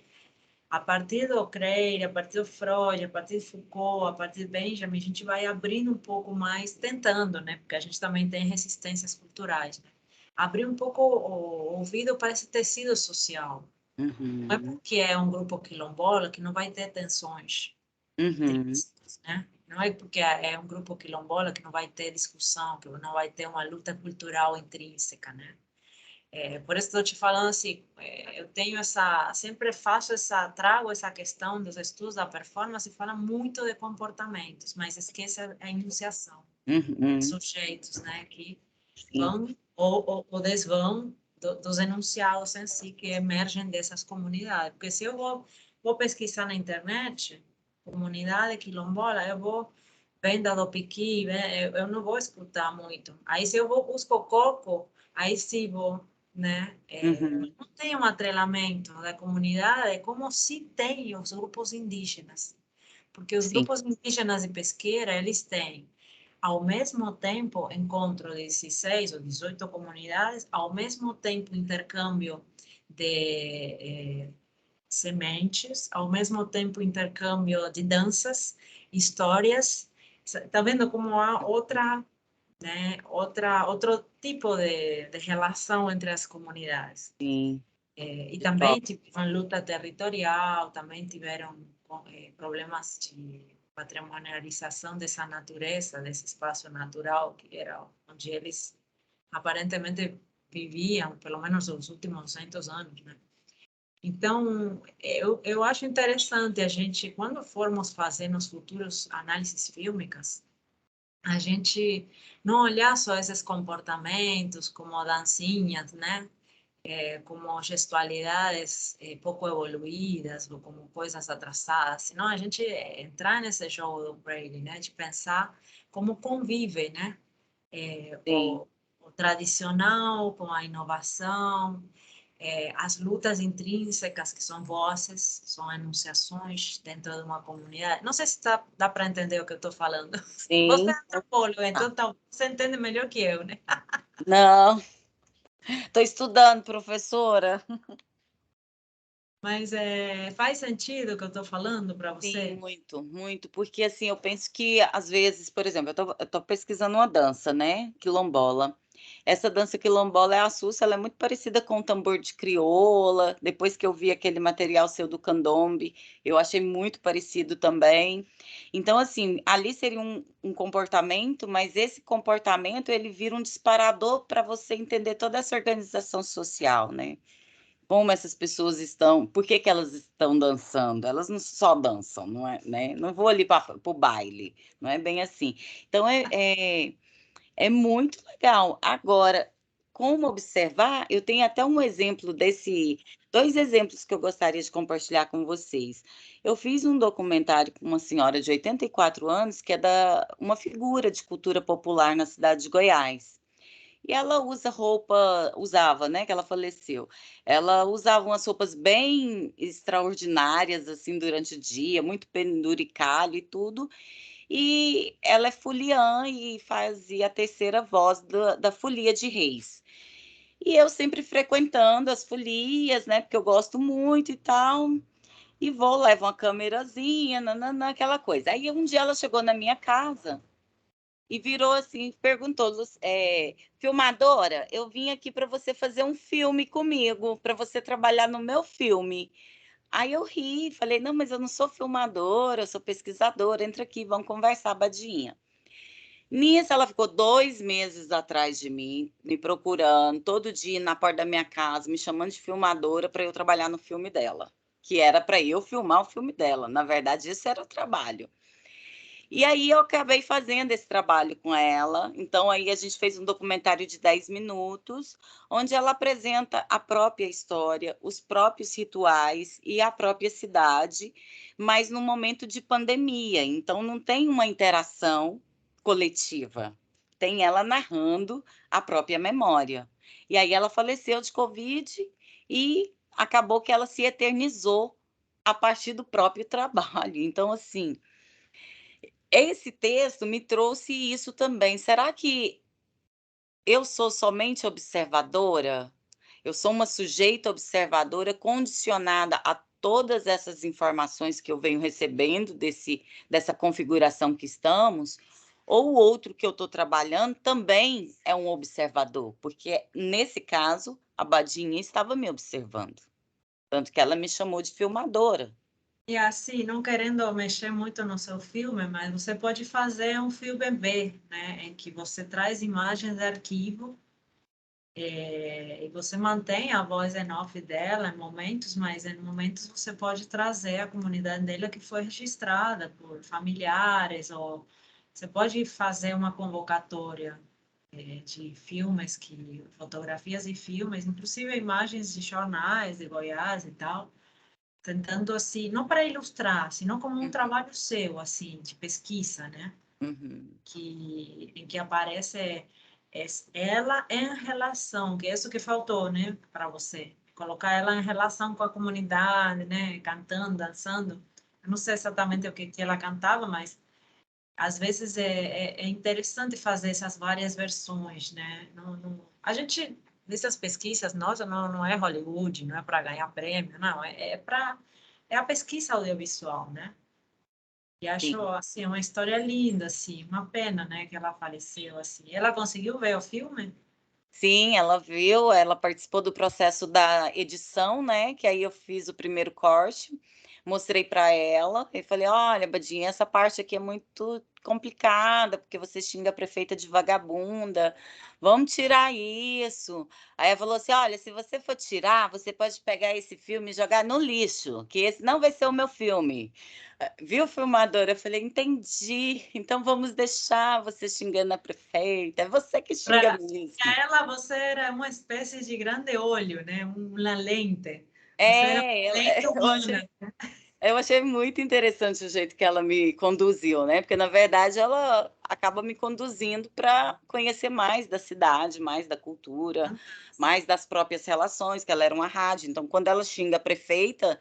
a partir do Freire, a partir do Freud, a partir de Foucault, a partir de Benjamin, a gente vai abrindo um pouco mais, tentando, né? Porque a gente também tem resistências culturais, né? Abrir um pouco o ouvido para esse tecido social. Não é Uhum. porque é um grupo quilombola que não vai ter tensões Uhum. intrínsecas, né? Não é porque é um grupo quilombola que não vai ter discussão, que não vai ter uma luta cultural intrínseca, né? Por isso estou te falando assim, eu tenho sempre faço trago essa questão dos estudos da performance e fala muito de comportamentos, mas esquece a enunciação, Uhum. sujeitos, né, que Sim. vão ou desvão dos enunciados em si que emergem dessas comunidades, porque se eu vou pesquisar na internet, comunidade quilombola, eu vou venda do piqui, né? Eu não vou escutar muito. Aí se eu vou busco coco, aí sim vou, né? Uhum. Não tem um atrelamento da comunidade, como se tem os grupos indígenas, porque os Sim. grupos indígenas de pesqueira, eles têm, ao mesmo tempo, encontro de 16 ou 18 comunidades, ao mesmo tempo intercâmbio de sementes, ao mesmo tempo intercâmbio de danças, histórias. Está vendo como há outra, né, outro tipo de relação entre as comunidades. Sim, E de também troca. tiveram luta territorial, também tiveram problemas de patrimonialização dessa natureza, desse espaço natural que era onde eles aparentemente viviam, pelo menos nos últimos 200 anos, né? Então, eu acho interessante a gente, quando formos fazer nos futuros análises fílmicas, a gente não olhar só esses comportamentos como dancinhas, né? Como gestualidades pouco evoluídas ou como coisas atrasadas, senão a gente entrar nesse jogo do Brady, né? De pensar como convive, né? Sim, O tradicional com a inovação, as lutas intrínsecas, que são vozes, são enunciações dentro de uma comunidade. Não sei se dá para entender o que eu estou falando. Você é sim. antropólogo, então você entende melhor que eu, né? Não, estou estudando, professora. Mas faz sentido o que eu estou falando para Sim, você? muito, muito, porque assim, eu penso que às vezes, por exemplo, eu tô pesquisando uma dança, né, quilombola. Essa dança quilombola é a Sussa, ela é muito parecida com o tambor de crioula. Depois que eu vi aquele material seu do candombe, eu achei muito parecido também. Então, assim, ali seria um comportamento, mas esse comportamento ele vira um disparador para você entender toda essa organização social, né? Como essas pessoas estão, por que que elas estão dançando? Elas não só dançam, não é, né? Não vou ali para o baile, não é bem assim. Então é muito legal. Agora, como observar, eu tenho até um exemplo dois exemplos que eu gostaria de compartilhar com vocês. Eu fiz um documentário com uma senhora de 84 anos, que é uma figura de cultura popular na cidade de Goiás. E ela usava, né, que ela faleceu. Ela usava umas roupas bem extraordinárias, assim, durante o dia, muito penduricalho e tudo. E ela é foliã e fazia a terceira voz da Folia de Reis. E eu sempre frequentando as folias, né, porque eu gosto muito e tal. E vou, levo uma câmerazinha, nananã, aquela coisa. Aí um dia ela chegou na minha casa e virou assim, perguntou, filmadora, eu vim aqui para você fazer um filme comigo, para você trabalhar no meu filme. Aí eu ri, falei, não, mas eu não sou filmadora, eu sou pesquisadora, entra aqui, vamos conversar, Badinha. Nisso, ela ficou 2 meses atrás de mim, me procurando, todo dia na porta da minha casa, me chamando de filmadora para eu trabalhar no filme dela, que era para eu filmar o filme dela. Na verdade, isso era o trabalho. E aí eu acabei fazendo esse trabalho com ela. Então aí a gente fez um documentário de 10 minutos, onde ela apresenta a própria história, os próprios rituais e a própria cidade, mas no momento de pandemia. Então não tem uma interação coletiva. Tem ela narrando a própria memória. E aí ela faleceu de Covid e acabou que ela se eternizou a partir do próprio trabalho. Então, assim, esse texto me trouxe isso também. Será que eu sou somente observadora? Eu sou uma sujeita observadora condicionada a todas essas informações que eu venho recebendo dessa configuração que estamos? Ou o outro que eu estou trabalhando também é um observador? Porque, nesse caso, a Badinha estava me observando. Tanto que ela me chamou de filmadora. E assim, não querendo mexer muito no seu filme, mas você pode fazer um filme B, né, em que você traz imagens de arquivo e você mantém a voz em off dela em momentos, mas em momentos você pode trazer a comunidade dela que foi registrada por familiares, ou você pode fazer uma convocatória de filmes, fotografias e filmes, inclusive imagens de jornais de Goiás e tal, tentando assim, não para ilustrar, sino como um Uhum, trabalho seu, assim, de pesquisa, né? uhum, Em que aparece ela em relação, que é isso que faltou, né, para você, colocar ela em relação com a comunidade, né, cantando, dançando. Eu não sei exatamente o que ela cantava, mas às vezes é interessante fazer essas várias versões, né? A gente nessas pesquisas, nossa, não é Hollywood, não é para ganhar prêmio, não, é a pesquisa audiovisual, né? E acho, Sim. assim, uma história linda, assim, uma pena, né, que ela faleceu, assim. Ela conseguiu ver o filme? Sim, ela viu, ela participou do processo da edição, né? Que aí eu fiz o primeiro corte, mostrei para ela e falei: olha, Badinha, essa parte aqui é muito complicada, porque você xinga a prefeita de vagabunda, vamos tirar isso. Aí ela falou assim: olha, se você for tirar, você pode pegar esse filme e jogar no lixo, que esse não vai ser o meu filme. Viu, filmadora? Eu falei: entendi, então vamos deixar você xingando a prefeita, é você que xinga Para mesmo. ela, você era uma espécie de grande olho, né? Uma lente. Você era É, uma lente eu humana. achei muito interessante o jeito que ela me conduziu, né? Porque, na verdade, ela acaba me conduzindo para conhecer mais da cidade, mais da cultura, mais das próprias relações, que ela era uma rádio. Então, quando ela xinga a prefeita,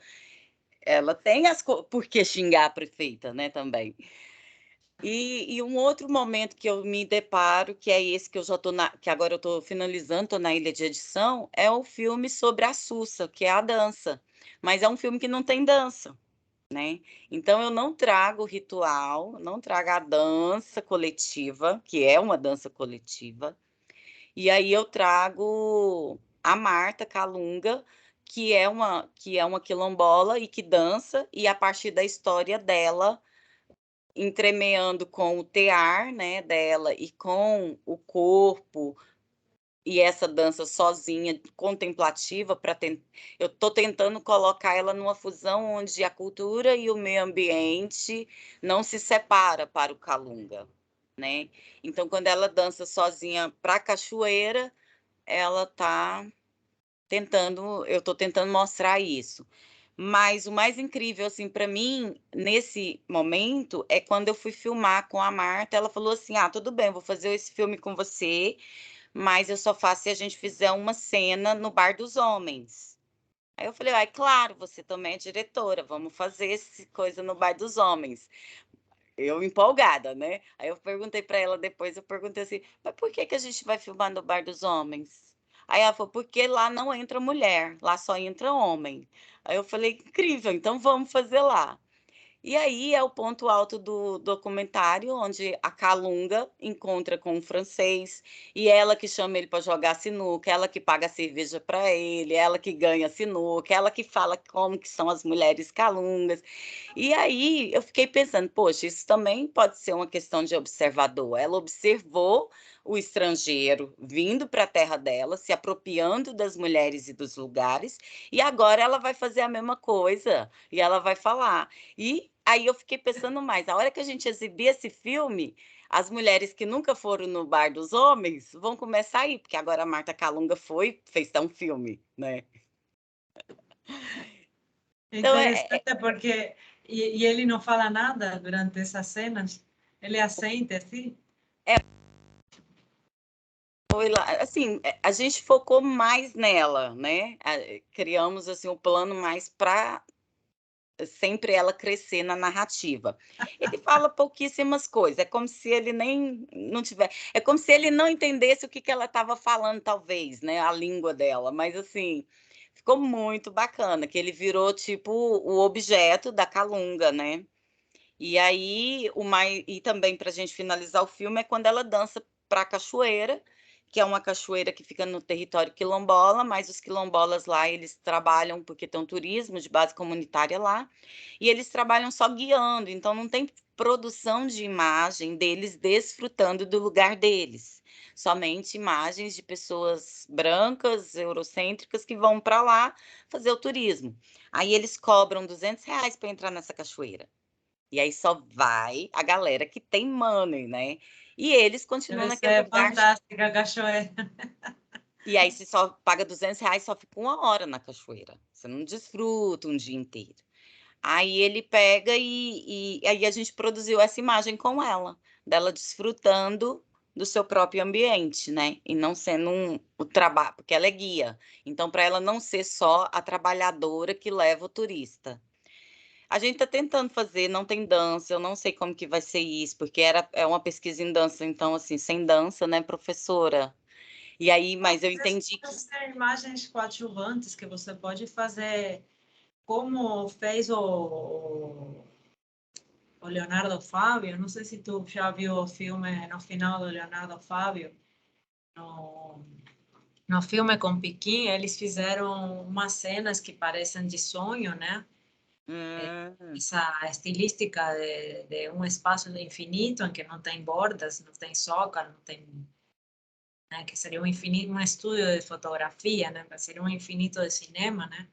ela tem por que xingar a prefeita, né, também. E um outro momento que eu me deparo, que é esse que eu já tô que agora eu estou finalizando, estou na ilha de edição, é o filme sobre a Sussa, que é a dança. Mas é um filme que não tem dança, né? Então eu não trago o ritual, não trago a dança coletiva, que é uma dança coletiva, e aí eu trago a Marta Calunga, que é uma quilombola e que dança, e a partir da história dela, entremeando com o tear, né, dela e com o corpo e essa dança sozinha, contemplativa, eu estou tentando colocar ela numa fusão onde a cultura e o meio ambiente não se separa para o Calunga, né? Então, quando ela dança sozinha para a cachoeira, ela tá eu estou tentando mostrar isso. Mas o mais incrível, assim, para mim, nesse momento, é quando eu fui filmar com a Marta, ela falou assim: ah, tudo bem, vou fazer esse filme com você, mas eu só faço se a gente fizer uma cena no Bar dos Homens. Aí eu falei: ai, claro, você também é diretora, vamos fazer essa coisa no Bar dos Homens. Eu empolgada, né? Aí eu perguntei para ela depois, eu perguntei assim: mas por que que a gente vai filmar no Bar dos Homens? Aí ela falou: porque lá não entra mulher, lá só entra homem. Aí eu falei: incrível, então vamos fazer lá. E aí é o ponto alto do documentário, onde a Calunga encontra com um francês e ela que chama ele para jogar sinuca, ela que paga a cerveja para ele, ela que ganha a sinuca, ela que fala como que são as mulheres calungas. E aí eu fiquei pensando, poxa, isso também pode ser uma questão de observador. Ela observou o estrangeiro vindo para a terra dela, se apropriando das mulheres e dos lugares, e agora ela vai fazer a mesma coisa, e ela vai falar. E aí eu fiquei pensando mais, a hora que a gente exibir esse filme, as mulheres que nunca foram no Bar dos Homens vão começar a ir, porque agora a Marta Calunga fez um filme, né? Então Interessante porque... E ele não fala nada durante essas cenas? Ele assente, assim? foi lá, assim, a gente focou mais nela, né? Criamos assim um plano mais para sempre ela crescer na narrativa. Ele fala pouquíssimas coisas, é como se ele nem não tiver, é como se ele não entendesse o que que ela estava falando, talvez, né? A língua dela, mas assim, ficou muito bacana, que ele virou tipo o objeto da Calunga, né? E aí, e também para a gente finalizar o filme, é quando ela dança para a cachoeira, que é uma cachoeira que fica no território quilombola, mas os quilombolas lá, eles trabalham, porque tem um turismo de base comunitária lá, e eles trabalham só guiando, então não tem produção de imagem deles desfrutando do lugar deles. Somente imagens de pessoas brancas, eurocêntricas, que vão para lá fazer o turismo. Aí eles cobram R$ 200 para entrar nessa cachoeira. E aí só vai a galera que tem money, né? E eles continuam Deve naquele ser lugar. fantástica a cachoeira. E aí você só paga R$ 200, só fica 1 hora na cachoeira. Você não desfruta um dia inteiro. Aí ele pega e aí a gente produziu essa imagem com ela, dela desfrutando do seu próprio ambiente, né? E não sendo o trabalho, porque ela é guia. Então, para ela não ser só a trabalhadora que leva o turista. A gente está tentando fazer, não tem dança, eu não sei como que vai ser isso, porque é uma pesquisa em dança, então, assim, sem dança, né, professora? E aí, mas eu entendi que... Pode ser imagens coadjuvantes que você pode fazer, como fez o Leonardo Fabio. Não sei se tu já viu o filme No Final do Leonardo Fabio. No, no filme com Piquin, eles fizeram umas cenas que parecem de sonho, né? Essa estilística de um espaço infinito em que não tem bordas, não tem zócalo, não tem, né, que seria um infinito, um estúdio de fotografia, né, seria um infinito de cinema, né,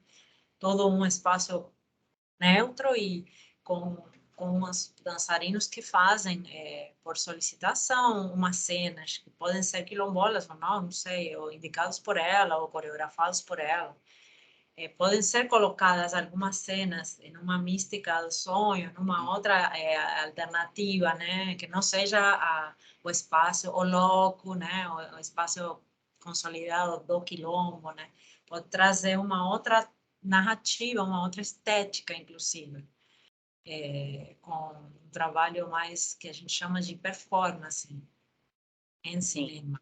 todo um espaço neutro e com os dançarinos que fazem, por solicitação, umas cenas que podem ser quilombolas ou não sei, ou indicados por ela, ou coreografados por ela. Podem ser colocadas algumas cenas em uma mística do sonho, numa outra alternativa, né, que não seja o espaço, o louco, né, o espaço consolidado do quilombo, né, pode trazer uma outra narrativa, uma outra estética, inclusive, com um trabalho mais que a gente chama de performance em cinema,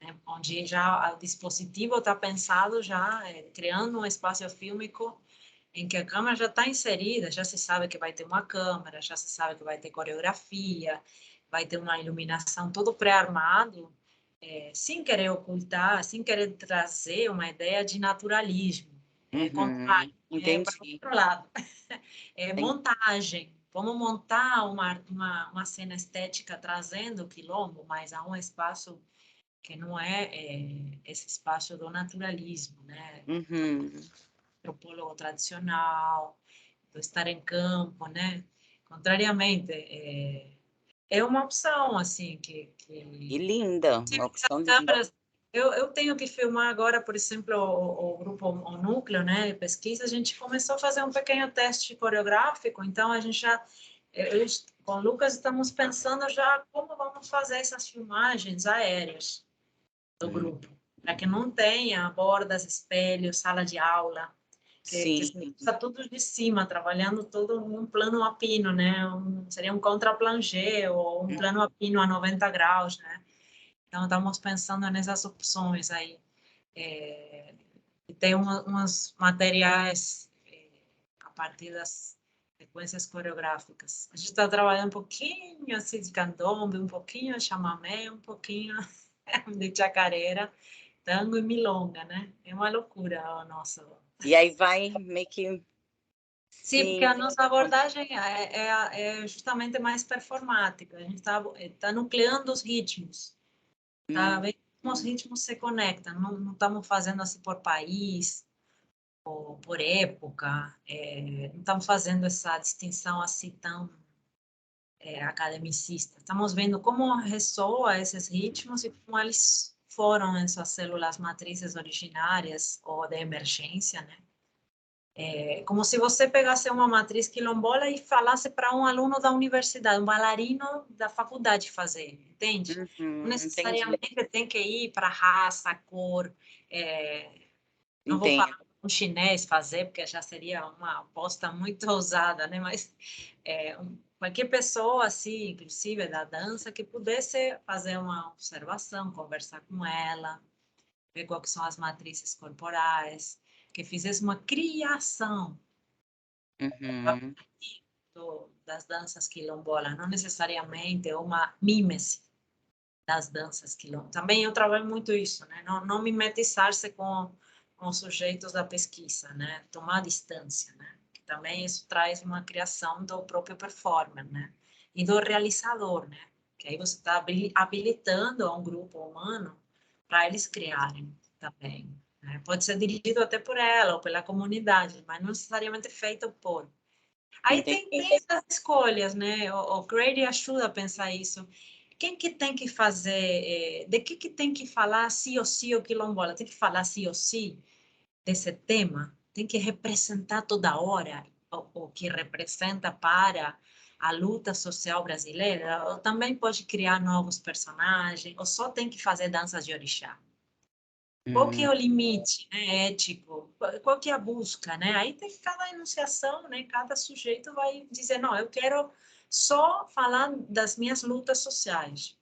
né? Onde já o dispositivo está pensado já criando um espaço fílmico em que a câmera já está inserida, já se sabe que vai ter uma câmera, já se sabe que vai ter coreografia, vai ter uma iluminação, tudo pré-armado, sem querer ocultar, sem querer trazer uma ideia de naturalismo. Contrário, para o Entendi. outro lado. Montagem. Vamos montar uma cena estética trazendo o quilombo, mas a um espaço que não esse espaço do naturalismo, né? Antropólogo tradicional, do estar em campo, né? Contrariamente, é uma opção, assim, E linda, uma opção linda. câmeras, eu tenho que filmar agora, por exemplo, o grupo, o núcleo, né, de pesquisa, a gente começou a fazer um pequeno teste coreográfico, então a gente já, com o Lucas estamos pensando já como vamos fazer essas filmagens aéreas do grupo, para que não tenha bordas, espelhos, sala de aula, que está tudo de cima, trabalhando todo um plano apino, né, seria um contraplongé ou um plano apino a 90 graus, né. Então, estamos pensando nessas opções aí. E tem umas materiais a partir das sequências coreográficas. A gente está trabalhando um pouquinho assim de candombe, um pouquinho de chamamé, um pouquinho de chacareira, tango e milonga, né? É uma loucura a nossa. E aí vai meio que... Sim, porque a nossa abordagem é justamente mais performática. A gente está nucleando os ritmos. Tá vendo como os ritmos se conectam, não estamos fazendo assim por país ou por época, não estamos fazendo essa distinção assim tão academicista. Estamos vendo como ressoa esses ritmos e como eles foram em suas células matrizes originárias ou de emergência, né? Como se você pegasse uma matriz quilombola e falasse para um aluno da universidade, um bailarino da faculdade fazer, entende? Não Entendi. necessariamente tem que ir para raça, cor, não vou falar Entendo. um chinês fazer, porque já seria uma aposta muito ousada, né? Mas qualquer pessoa, assim, inclusive da dança, que pudesse fazer uma observação, conversar com ela, ver quais são as matrizes corporais, que fizesse uma criação das danças quilombolas, não necessariamente uma mímese das danças quilombolas. Também eu trabalho muito isso, né? Não mimetizar-se com os sujeitos da pesquisa, né? Tomar distância, né? Que também isso traz uma criação do próprio performer, né? E do realizador, né? Que aí você está habilitando a um grupo humano para eles criarem também, né? Pode ser dirigido até por ela ou pela comunidade, mas não necessariamente feito por. Aí tem essas escolhas, né? O Grady ajuda a pensar isso. Quem que tem que fazer, de que tem que falar sim ou sim o quilombola? Tem que falar sim ou sim desse tema? Tem que representar toda hora o que representa para a luta social brasileira? Ou também pode criar novos personagens? Ou só tem que fazer danças de orixá? Qual que é o limite, né, ético? Qual que é a busca, né? Aí tem cada enunciação, né? Cada sujeito vai dizer, não, eu quero só falar das minhas lutas sociais.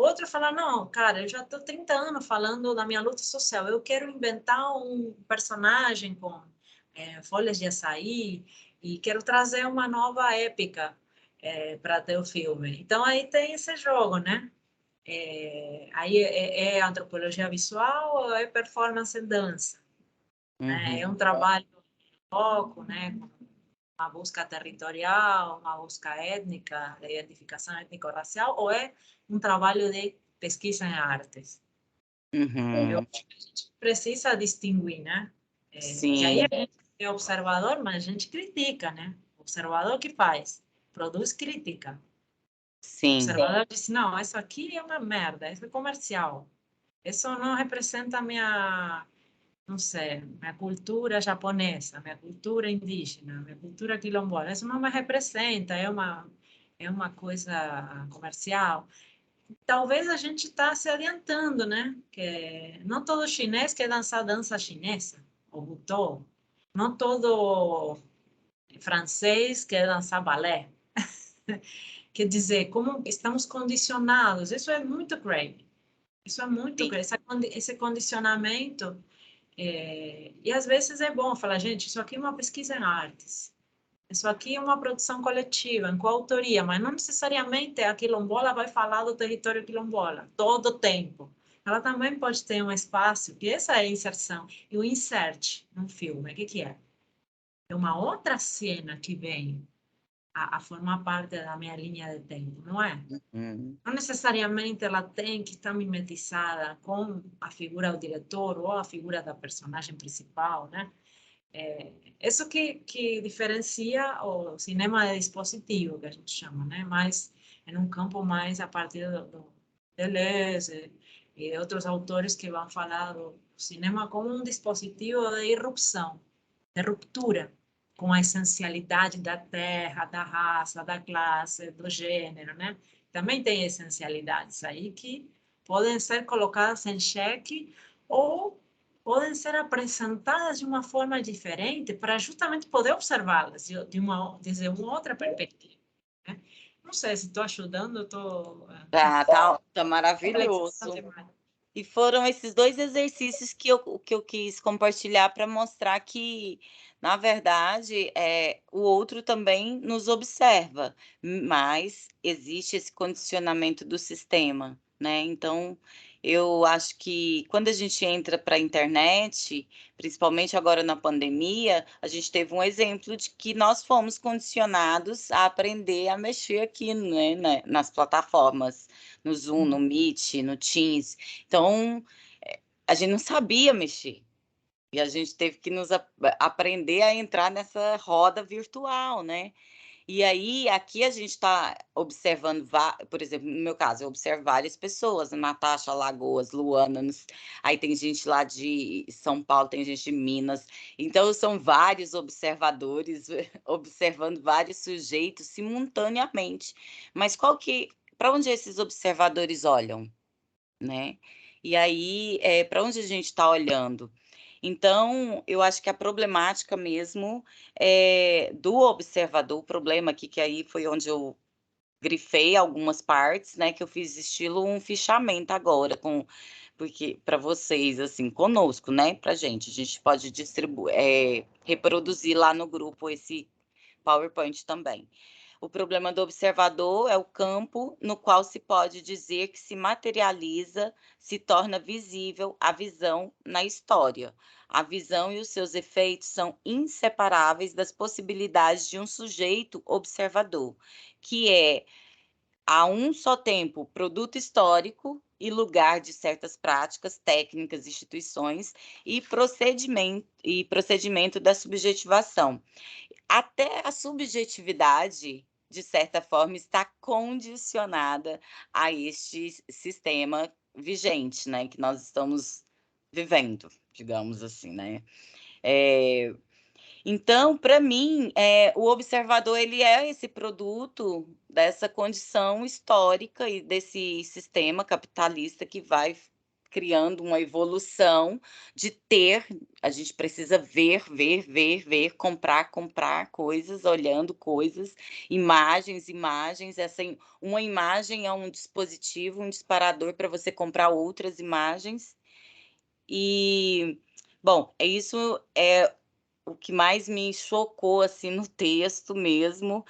Outro fala, não, cara, eu já estou 30 anos falando da minha luta social, eu quero inventar um personagem com folhas de açaí e quero trazer uma nova épica para ter o filme. Então, aí tem esse jogo, né? Aí é antropologia visual ou é performance em dança? Né? É um trabalho foco, né? Uma busca territorial, uma busca étnica, de identificação étnico-racial, ou é um trabalho de pesquisa em artes? Eu Uhum. acho que a gente precisa distinguir, né? Que aí Sim, a gente é observador, mas a gente critica, né? O observador que faz? Produz crítica. O sim, observador diz, não, isso aqui é uma merda, isso é comercial. Isso não representa a minha, não sei, minha cultura japonesa, minha cultura indígena, minha cultura quilombola. Isso não me representa, é uma coisa comercial. Talvez a gente está se adiantando, né? Que não todo chinês quer dançar dança chinesa, ou butô. Não todo francês quer dançar balé. Quer dizer, como estamos condicionados, isso é muito grave. Isso é muito sim. grave. Esse condicionamento. E às vezes é bom falar, gente, isso aqui é uma pesquisa em artes. Isso aqui é uma produção coletiva, em coautoria, mas não necessariamente a quilombola vai falar do território quilombola todo o tempo. Ela também pode ter um espaço, que essa é a inserção. E o insert num filme, o que que é? É uma outra cena que vem a formar parte da minha linha de tempo, não é? Uhum. Não necessariamente ela tem que estar mimetizada com a figura do diretor ou a figura da personagem principal, né? Isso que diferencia o cinema de dispositivo, que a gente chama, né? Mais em um campo mais a partir do Deleuze e de outros autores que vão falar do cinema como um dispositivo de irrupção, de ruptura com a essencialidade da terra, da raça, da classe, do gênero, né? Também tem essencialidades aí que podem ser colocadas em xeque ou podem ser apresentadas de uma forma diferente para justamente poder observá-las desde uma outra perspectiva, né? Não sei se estou ajudando, estou Tá complexando maravilhoso. demais. E foram esses dois exercícios que eu quis compartilhar para mostrar que, na verdade, o outro também nos observa, mas existe esse condicionamento do sistema, né? Então, eu acho que quando a gente entra para a internet, principalmente agora na pandemia, a gente teve um exemplo de que nós fomos condicionados a aprender a mexer aqui, né, nas plataformas, no Zoom, no Meet, no Teams. Então, a gente não sabia mexer. E a gente teve que aprender a entrar nessa roda virtual, né? E aí, aqui a gente está observando, por exemplo, no meu caso, eu observo várias pessoas, Natasha, Lagoas, Luana, aí tem gente lá de São Paulo, tem gente de Minas. Então, são vários observadores observando vários sujeitos simultaneamente. Mas para onde esses observadores olham, né? E aí, para onde a gente está olhando? Então, eu acho que a problemática mesmo é do observador, o problema aqui, que aí foi onde eu grifei algumas partes, né? Que eu fiz estilo um fichamento agora, porque para vocês, assim, conosco, né? Para gente, a gente pode distribuir, reproduzir lá no grupo esse PowerPoint também. O problema do observador é o campo no qual se pode dizer que se materializa, se torna visível a visão na história. A visão e os seus efeitos são inseparáveis das possibilidades de um sujeito observador, que é, a um só tempo, produto histórico e lugar de certas práticas, técnicas, instituições e procedimento da subjetivação. Até a subjetividade, de certa forma, está condicionada a este sistema vigente, né, que nós estamos vivendo, digamos assim, né. Então, para mim, o observador ele é esse produto dessa condição histórica e desse sistema capitalista que vai criando uma evolução de ter, a gente precisa ver, comprar coisas, olhando coisas, imagens, uma imagem é um dispositivo, um disparador para você comprar outras imagens. E, bom, isso é o que mais me chocou, assim, no texto mesmo,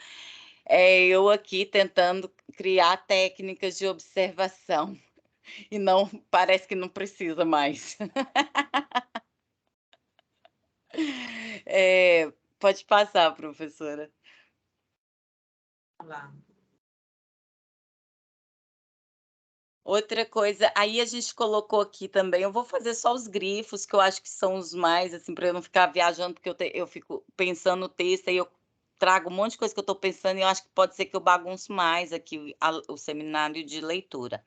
é eu aqui tentando criar técnicas de observação. E não, parece que não precisa mais. Pode passar, professora. Lá. Outra coisa, aí a gente colocou aqui também, eu vou fazer só os grifos, que eu acho que são os mais, assim, para eu não ficar viajando, porque eu fico pensando no texto, aí eu trago um monte de coisa que eu estou pensando, e eu acho que pode ser que eu bagunço mais aqui o seminário de leitura.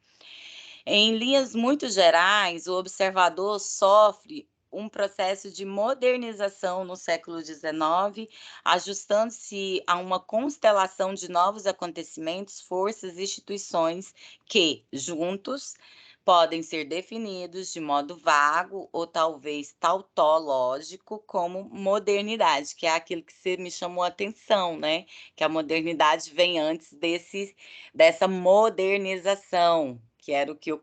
Em linhas muito gerais, o observador sofre um processo de modernização no século XIX, ajustando-se a uma constelação de novos acontecimentos, forças e instituições que, juntos, podem ser definidos de modo vago ou talvez tautológico como modernidade, que é aquilo que você me chamou a atenção, né? Que a modernidade vem antes dessa modernização, que era o que eu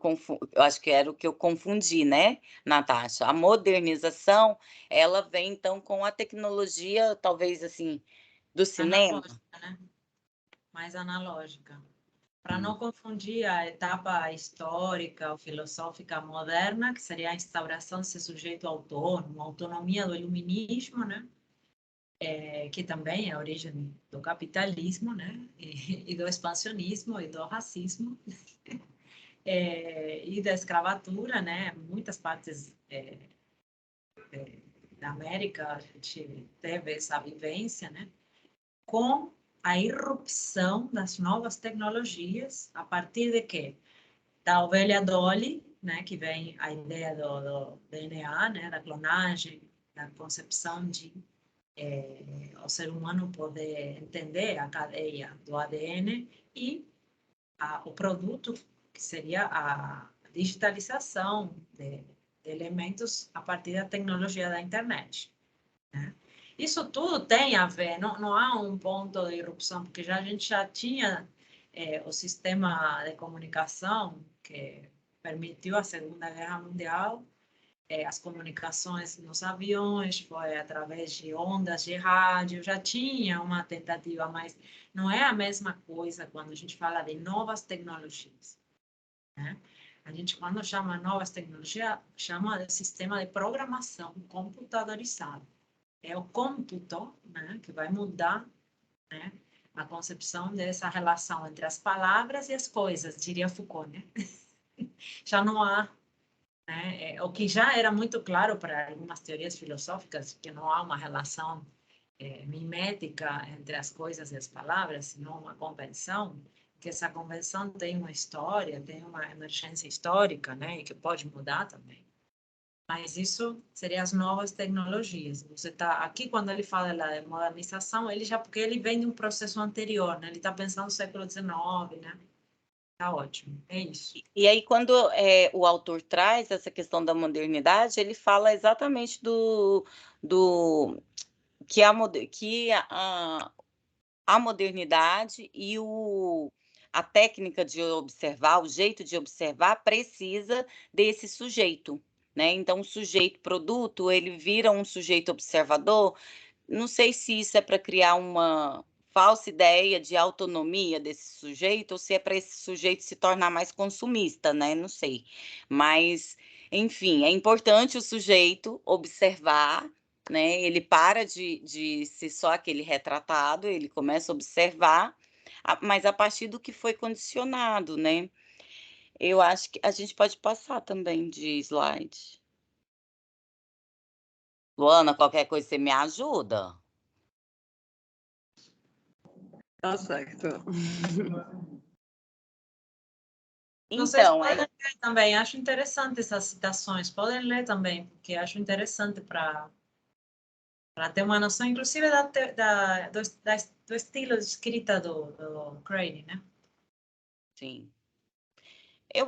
acho que era o que eu confundi, né, Natasha? A modernização, ela vem então com a tecnologia, talvez assim, do cinema. Analógica, né? Mais analógica. Para não confundir a etapa histórica ou filosófica moderna, que seria a instauração desse sujeito autônomo, a autonomia do iluminismo, né? Que também é a origem do capitalismo, né? E do expansionismo e do racismo. E da escravatura, né? Muitas partes da América a gente teve essa vivência, né? Com a irrupção das novas tecnologias, a partir de quê? Da ovelha Dolly, né? Que vem a ideia do DNA, né? Da clonagem, da concepção de o ser humano poder entender a cadeia do ADN e o produto, que seria a digitalização de elementos a partir da tecnologia da internet. Né? Isso tudo tem a ver, não há um ponto de irrupção, porque a gente já tinha o sistema de comunicação que permitiu a Segunda Guerra Mundial, as comunicações nos aviões, foi através de ondas de rádio, já tinha uma tentativa, mas não é a mesma coisa quando a gente fala de novas tecnologias. Né? A gente, quando chama novas tecnologias, chama de sistema de programação computadorizado. É o cômputo, né, que vai mudar, né, a concepção dessa relação entre as palavras e as coisas, diria Foucault. Né? Já não há, né, o que já era muito claro para algumas teorias filosóficas, que não há uma relação mimética entre as coisas e as palavras, senão uma convenção, que essa convenção tem uma história, tem uma emergência histórica, né, e que pode mudar também. Mas isso seria as novas tecnologias. Você está aqui, quando ele fala da modernização, ele já, porque ele vem de um processo anterior, né? Ele está pensando no século XIX, né? Tá ótimo, é isso. E aí, quando o autor traz essa questão da modernidade, ele fala exatamente que a modernidade e a técnica de observar, o jeito de observar, precisa desse sujeito, né? Então, o sujeito produto, ele vira um sujeito observador. Não sei se isso é para criar uma falsa ideia de autonomia desse sujeito ou se é para esse sujeito se tornar mais consumista, né? Não sei. Mas, enfim, é importante o sujeito observar, né? Ele para de ser só aquele retratado, ele começa a observar, mas a partir do que foi condicionado, né? Eu acho que a gente pode passar também de slide. Luana, qualquer coisa você me ajuda? Tá certo. Vocês Então, podem ler também, acho interessante essas citações, podem ler também, porque acho interessante para ter uma noção, inclusive, do estilo de escrita do Crane, né? sim. Eu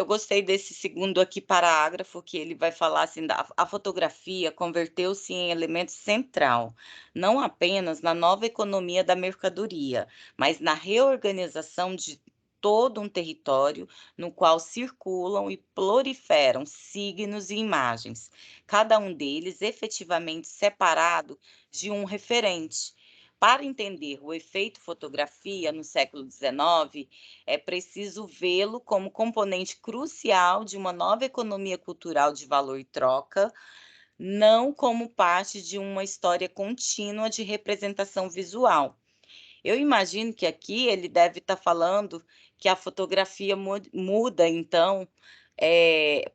gostei desse segundo aqui parágrafo, que ele vai falar assim, a fotografia converteu-se em elemento central, não apenas na nova economia da mercadoria, mas na reorganização de todo um território no qual circulam e proliferam signos e imagens, cada um deles efetivamente separado de um referente. Para entender o efeito fotografia no século XIX, é preciso vê-lo como componente crucial de uma nova economia cultural de valor e troca, não como parte de uma história contínua de representação visual. Eu imagino que aqui ele deve estar falando que a fotografia muda, então,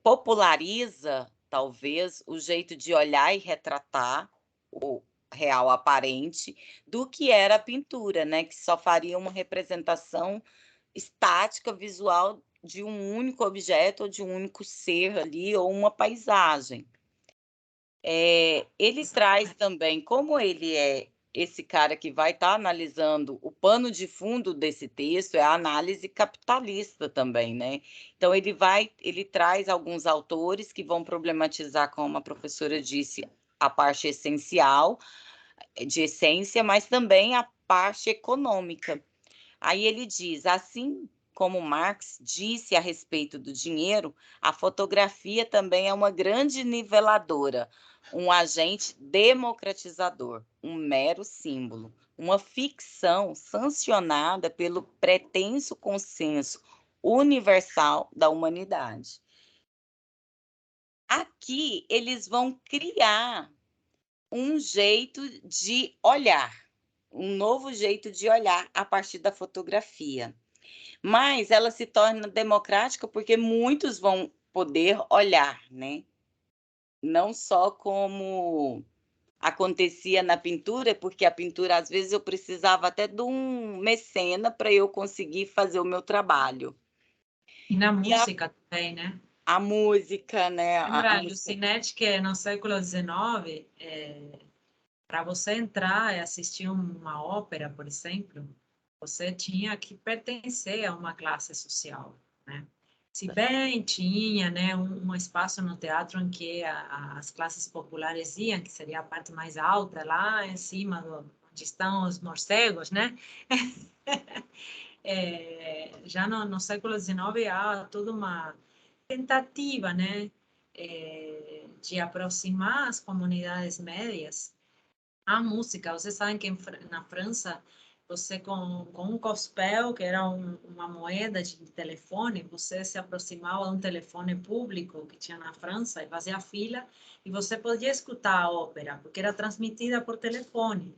populariza, talvez, o jeito de olhar e retratar o real aparente do que era a pintura, né? Que só faria uma representação estática visual de um único objeto ou de um único ser ali, ou uma paisagem. Ele traz também, como ele é esse cara que vai estar analisando o pano de fundo desse texto, é a análise capitalista também, né? Então ele traz alguns autores que vão problematizar, como a professora disse, a parte essencial, de essência, mas também a parte econômica. Aí ele diz, assim como Marx disse a respeito do dinheiro, a fotografia também é uma grande niveladora, um agente democratizador, um mero símbolo, uma ficção sancionada pelo pretenso consenso universal da humanidade. Aqui eles vão criar um jeito de olhar, um novo jeito de olhar a partir da fotografia. Mas ela se torna democrática porque muitos vão poder olhar, né? Não só como acontecia na pintura, porque a pintura, às vezes, eu precisava até de um mecena para eu conseguir fazer o meu trabalho. E na E música também, né? a música, né? A Lembra, música. Lucinete, que no século XIX, para você entrar e assistir uma ópera, por exemplo, você tinha que pertencer a uma classe social, né? Se bem tinha, né, um espaço no teatro em que as classes populares iam, que seria a parte mais alta, lá em cima onde estão os morcegos, né? Já no século XIX há toda uma tentativa, né, de aproximar as comunidades médias à música. Vocês sabem que na França, você com um cospel, que era uma moeda de telefone, você se aproximava de um telefone público que tinha na França e fazia fila, e você podia escutar a ópera, porque era transmitida por telefone.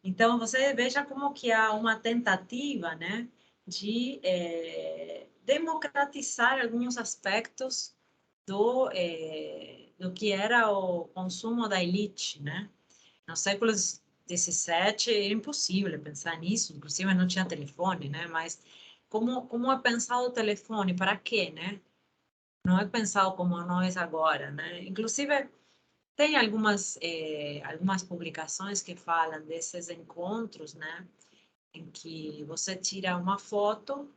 Então, você veja como que há uma tentativa, né, de democratizar alguns aspectos do que era o consumo da elite, né? No século XVII era impossível pensar nisso, inclusive não tinha telefone, né? Mas como é pensado o telefone? Para quê, né? Não é pensado como nós agora, né? Inclusive, tem algumas publicações que falam desses encontros, né? Em que você tira uma foto,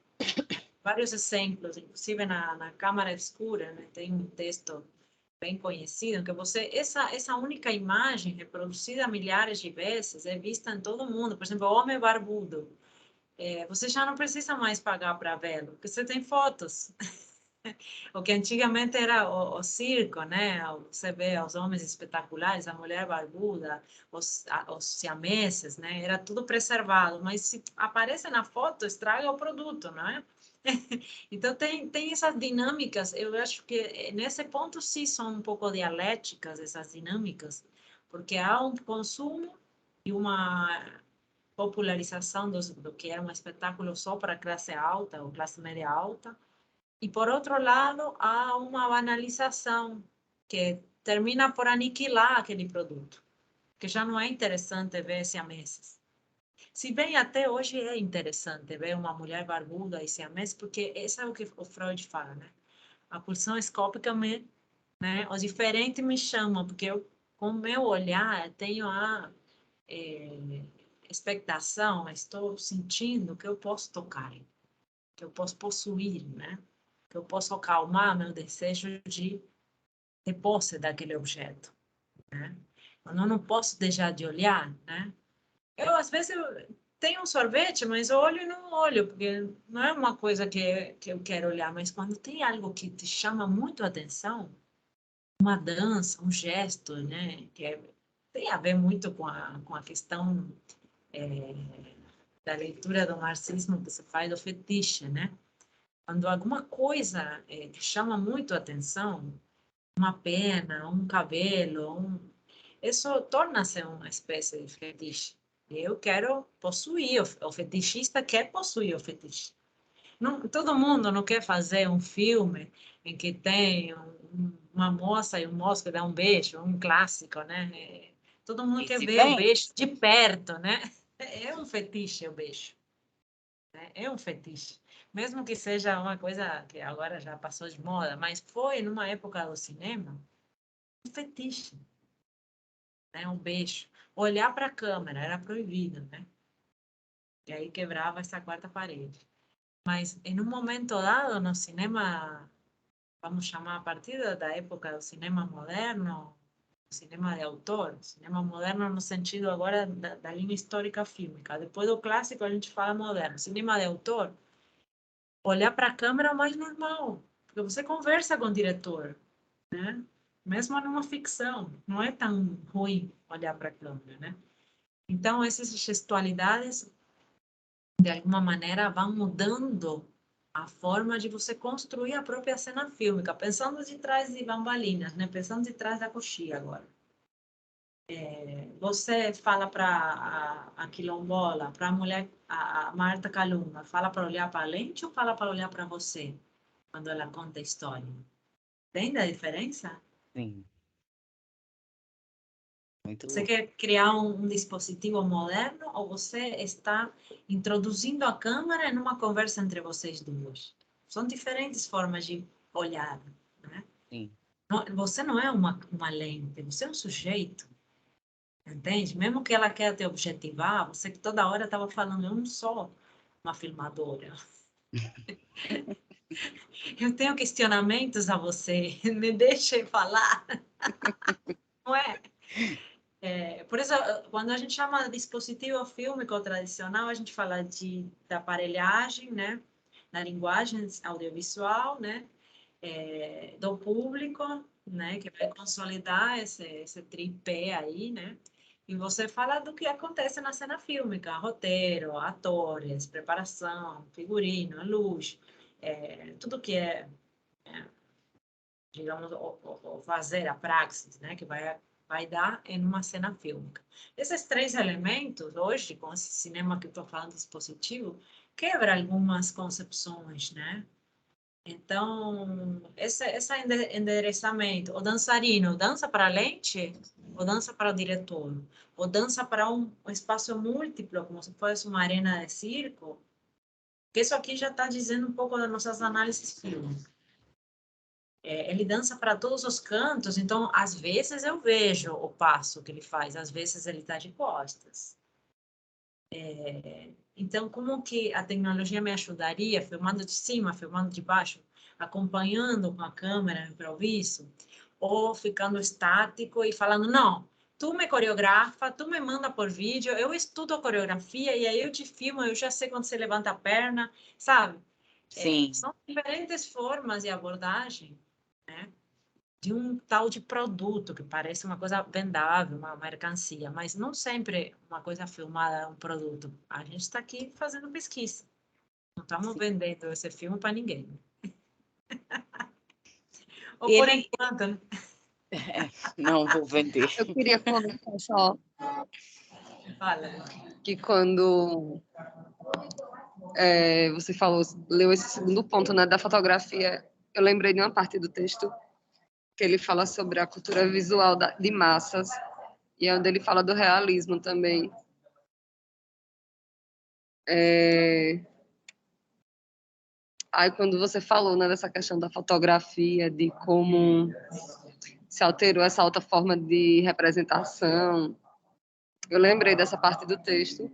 vários exemplos, inclusive na Câmara Escura, né? Tem um texto bem conhecido, que essa única imagem reproduzida milhares de vezes é vista em todo mundo. Por exemplo, o homem barbudo. Você já não precisa mais pagar para vê-lo, porque você tem fotos. O que antigamente era o circo, né? Você vê os homens espetaculares, a mulher barbuda, os siameses, né? Era tudo preservado, mas se aparece na foto, estraga o produto, não é? Então, tem essas dinâmicas, eu acho que nesse ponto sim são um pouco dialéticas essas dinâmicas, porque há um consumo e uma popularização do que era um espetáculo só para classe alta ou classe média alta, e por outro lado, há uma banalização que termina por aniquilar aquele produto, que já não é interessante ver siameses. Se bem até hoje é interessante ver uma mulher barbuda e siamês, porque isso é o que o Freud fala, né? A pulsão escópica né? O diferente me chama, porque eu, com o meu olhar, eu tenho a expectação, estou sentindo que eu posso tocar. que eu posso possuir, né? Que eu posso acalmar meu desejo de posse daquele objeto, né? Quando eu não posso deixar de olhar, né? Eu, às vezes, tenho um sorvete, mas eu olho e não olho, porque não é uma coisa que eu quero olhar, mas quando tem algo que te chama muito a atenção, uma dança, um gesto, né? Tem a ver muito com a questão da leitura do marxismo que se faz do fetiche, né? Quando alguma coisa te chama muito a atenção, uma pena, um cabelo, isso torna-se uma espécie de fetiche. Eu quero possuir, o fetichista quer possuir o fetiche. Não, todo mundo não quer fazer um filme em que tem uma moça e um moço que dá um beijo, um clássico, né? Todo mundo E quer se ver o vem, beijo de perto, né? É um fetiche o beijo, né? É um fetiche. Mesmo que seja uma coisa que agora já passou de moda, mas foi numa época do cinema, um fetiche, né? Um beijo. Olhar para a câmera era proibido, né? E aí quebrava essa quarta parede. Mas em um momento dado no cinema, vamos chamar a partir da época do cinema moderno, cinema de autor, cinema moderno no sentido agora da linha histórica fílmica. Depois do clássico a gente fala moderno. Cinema de autor, olhar para a câmera é o mais normal, porque você conversa com o diretor, né? Mesmo numa ficção, não é tão ruim olhar para a câmera, né? Então, essas gestualidades, de alguma maneira, vão mudando a forma de você construir a própria cena fílmica, pensando de trás de bambalinas, né? Pensando de trás da coxia agora. Você fala para a quilombola, para a mulher, a Marta Calunga, fala para olhar para a lente ou fala para olhar para você quando ela conta a história? Entende a diferença? sim, muito Você louco. quer criar um dispositivo moderno ou você está introduzindo a câmera em uma conversa entre vocês duas? São diferentes formas de olhar, né? Sim, Você não é uma lente, você é um sujeito, entende? Mesmo que ela queira te objetivar, você que toda hora estava falando, eu não sou uma filmadora. Eu tenho questionamentos a você, me deixe falar, não é? Por isso, quando a gente chama de dispositivo fílmico tradicional, a gente fala da aparelhagem, né? Da linguagem audiovisual, né? Do público, né? Que vai consolidar esse tripé aí, né? E você fala do que acontece na cena fílmica, roteiro, atores, preparação, figurino, luz, tudo que digamos, o fazer, a praxis, né, que vai dar em uma cena fílmica. Esses três elementos, hoje, com esse cinema que eu estou falando dispositivo, quebra algumas concepções, né? Então, esse endereçamento, o dançarino dança para a lente ou dança para o diretor? Ou dança para um espaço múltiplo, como se fosse uma arena de circo? Porque isso aqui já está dizendo um pouco das nossas análises fílmicas. Ele dança para todos os cantos, então às vezes eu vejo o passo que ele faz, às vezes ele está de costas. Então, como que a tecnologia me ajudaria, filmando de cima, filmando de baixo, acompanhando com a câmera improviso, ou ficando estático e falando, não, tu me coreografa, tu me manda por vídeo, eu estudo a coreografia e aí eu te filmo, eu já sei quando você levanta a perna, sabe? sim, São diferentes formas de abordagem, né? De um tal de produto que parece uma coisa vendável, uma mercancia, mas não sempre uma coisa filmada é um produto. A gente está aqui fazendo pesquisa, não estamos sim. vendendo esse filme para ninguém. Ou por Ele, enquanto, né? não vou vender. Eu queria comentar só Fala. que quando você falou, leu esse segundo ponto, né, da fotografia, eu lembrei de uma parte do texto que ele fala sobre a cultura visual de massas, e é onde ele fala do realismo também. Aí quando você falou, né, dessa questão da fotografia, de como se alterou essa outra forma de representação, eu lembrei dessa parte do texto.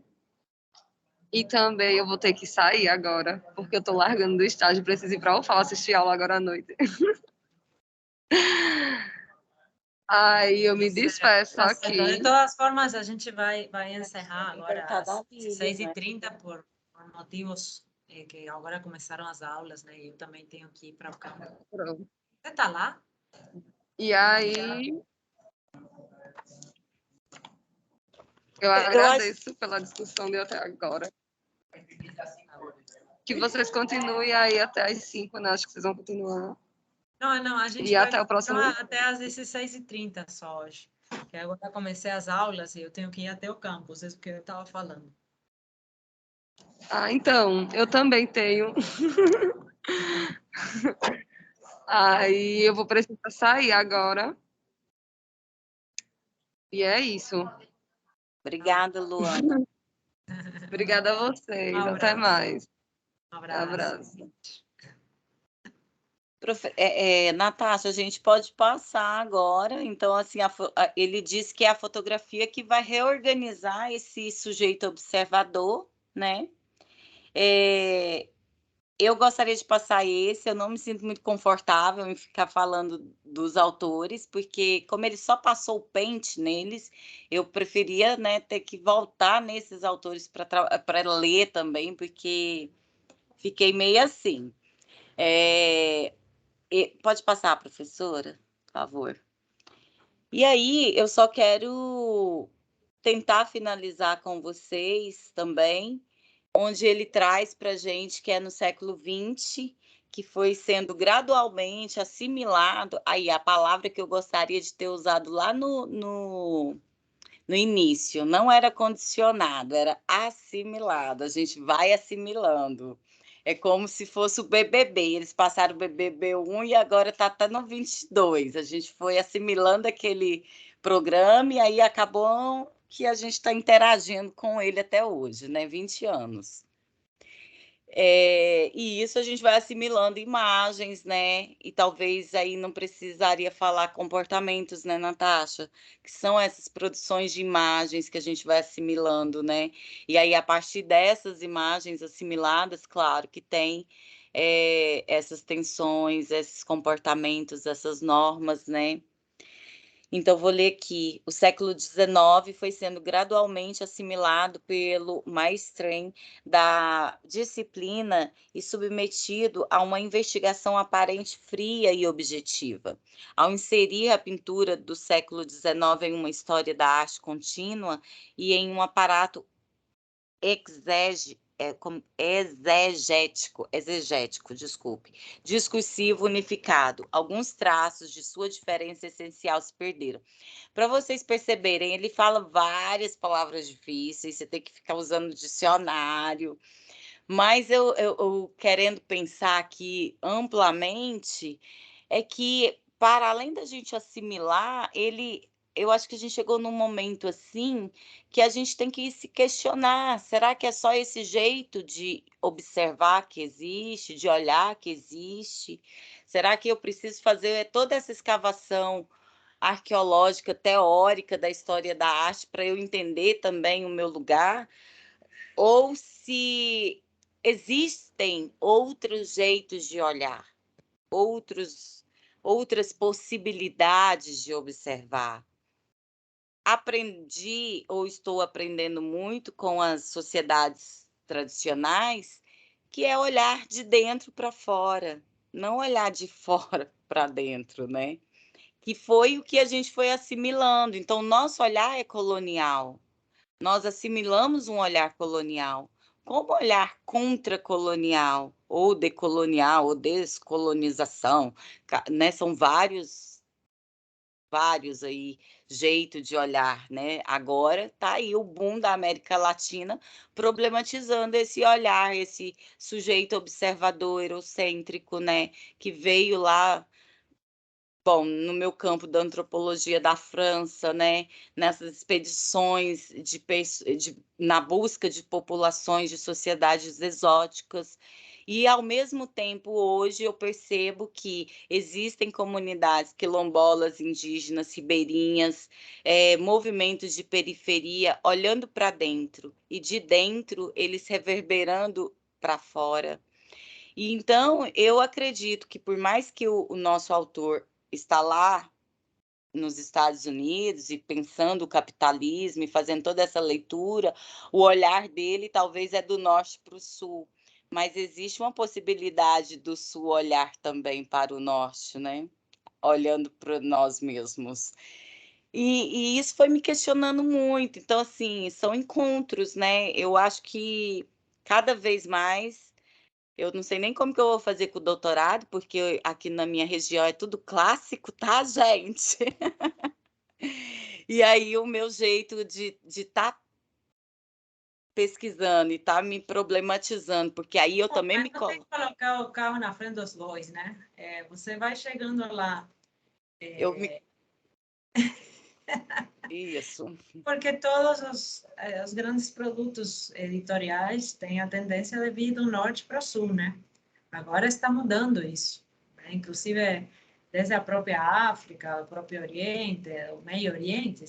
E também eu vou ter que sair agora, porque eu tô largando do estágio, preciso ir para o UFAL assistir aula agora à noite. Aí eu me despeço Tá certo. aqui. De todas formas, a gente vai encerrar agora Tentar dar às vídeo, 6h30 por motivos que agora começaram as aulas, né? E eu também tenho que ir para o campo. Pronto. Você tá lá? E aí eu Eu acho agradeço pela discussão de até agora. Que vocês continuem aí até as 5, né? Acho que vocês vão continuar. Não, a gente E vai até o próximo. continuar até às 16h30 só hoje. Que agora comecei as aulas e eu tenho que ir até o campus, é isso que eu estava falando. Ah, então, eu também tenho. Aí eu vou precisar sair agora. E é isso. Obrigada, Luana. Obrigada a Um vocês. Até abraço. mais. Um abraço. Abraço. Natasha, a gente pode passar agora. Então, assim, ele diz que é a fotografia que vai reorganizar esse sujeito observador, né? Eu gostaria de passar esse, eu não me sinto muito confortável em ficar falando dos autores, porque como ele só passou o pente neles, eu preferia, né, ter que voltar nesses autores para ler também, porque fiquei meio assim. Pode passar, professora, por favor. E aí, eu só quero tentar finalizar com vocês também, onde ele traz para a gente que é no século XX, que foi sendo gradualmente assimilado. Aí, a palavra que eu gostaria de ter usado lá no início, não era condicionado, era assimilado. A gente vai assimilando. É como se fosse o BBB. Eles passaram o BBB 1 e agora está no 22. A gente foi assimilando aquele programa e aí acabou que a gente está interagindo com ele até hoje, né? 20 anos. E isso a gente vai assimilando imagens, né? E talvez aí não precisaria falar comportamentos, né, Natasha? Que são essas produções de imagens que a gente vai assimilando, né? E aí, a partir dessas imagens assimiladas, claro que tem essas tensões, esses comportamentos, essas normas, né? Então, vou ler aqui. O século XIX foi sendo gradualmente assimilado pelo mainstream da disciplina e submetido a uma investigação aparente fria e objetiva. Ao inserir a pintura do século XIX em uma história da arte contínua e em um aparato exegético, discursivo unificado. Alguns traços de sua diferença essencial se perderam. Para vocês perceberem, ele fala várias palavras difíceis, você tem que ficar usando dicionário, mas eu querendo pensar aqui amplamente, é que, para além da gente assimilar, eu acho que a gente chegou num momento assim que a gente tem que se questionar: será que é só esse jeito de observar que existe, de olhar que existe? Será que eu preciso fazer toda essa escavação arqueológica, teórica da história da arte para eu entender também o meu lugar? Ou se existem outros jeitos de olhar, outras possibilidades de observar. Aprendi ou estou aprendendo muito com as sociedades tradicionais, que é olhar de dentro para fora, não olhar de fora para dentro, né? Que foi o que a gente foi assimilando. Então, nosso olhar é colonial. Nós assimilamos um olhar colonial. Como olhar contracolonial, ou decolonial, ou descolonização, né? São vários aí jeitos de olhar, né? Agora está aí o boom da América Latina problematizando esse olhar, esse sujeito observador eurocêntrico, né? Que veio lá, bom, no meu campo da antropologia da França, né? Nessas expedições na busca de populações de sociedades exóticas. E, ao mesmo tempo, hoje eu percebo que existem comunidades quilombolas, indígenas, ribeirinhas, movimentos de periferia olhando para dentro e de dentro eles reverberando para fora. E então eu acredito que por mais que o nosso autor está lá nos Estados Unidos e pensando o capitalismo e fazendo toda essa leitura, o olhar dele talvez é do norte para o sul, mas existe uma possibilidade do sul olhar também para o norte, né? Olhando para nós mesmos. E isso foi me questionando muito. Então, assim, são encontros, né? Eu acho que cada vez mais, eu não sei nem como que eu vou fazer com o doutorado, porque aqui na minha região é tudo clássico, tá, gente? E aí o meu jeito de estar pesquisando e estar me problematizando, porque aí eu também me Mas não tem que colocar o carro na frente dos bois, né? Você vai chegando lá. eu me isso. Porque todos os grandes produtos editoriais têm a tendência de vir do norte para o sul, né? Agora está mudando isso, né? Inclusive desde a própria África, o próprio Oriente, o Meio Oriente,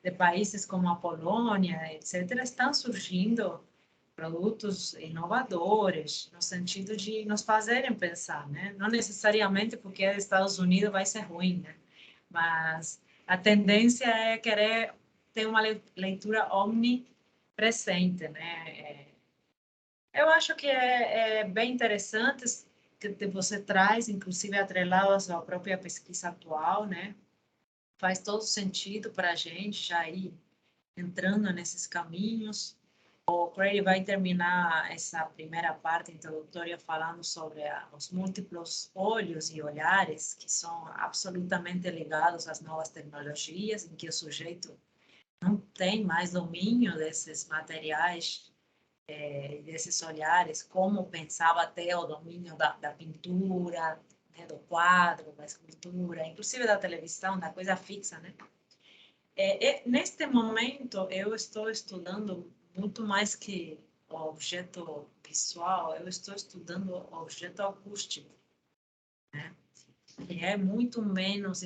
de países como a Polônia, etc., estão surgindo produtos inovadores, no sentido de nos fazerem pensar, né? Não necessariamente porque é Estados Unidos vai ser ruim, né? Mas a tendência é querer ter uma leitura omnipresente, né? Eu acho que é bem interessante que você traz, inclusive atrelado à sua própria pesquisa atual, né? Faz todo sentido para a gente já ir entrando nesses caminhos. O Crary vai terminar essa primeira parte introdutória falando sobre os múltiplos olhos e olhares que são absolutamente ligados às novas tecnologias, em que o sujeito não tem mais domínio desses materiais, desses olhares, como pensava até o domínio da pintura, né, do quadro, da escultura, inclusive da televisão, da coisa fixa, né? Neste momento, eu estou estudando muito mais que o objeto visual, eu estou estudando o objeto acústico, né? Que é muito menos,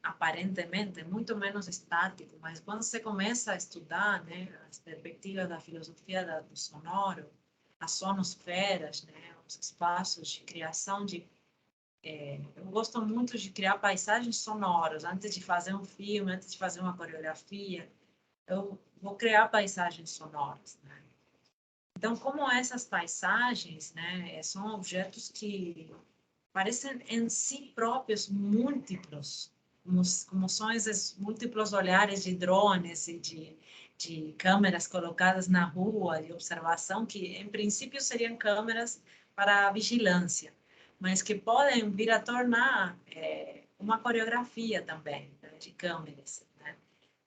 aparentemente, muito menos estático, mas quando você começa a estudar, né, as perspectivas da filosofia do sonoro, as sonosferas, né, os espaços de criação de eu gosto muito de criar paisagens sonoras. Antes de fazer um filme, antes de fazer uma coreografia, eu vou criar paisagens sonoras, né? Então, como essas paisagens, né, são objetos que parecem em si próprios múltiplos, como são esses múltiplos olhares de drones e de câmeras colocadas na rua de observação, que em princípio seriam câmeras para vigilância, mas que podem vir a tornar uma coreografia também, né, de câmeras, né?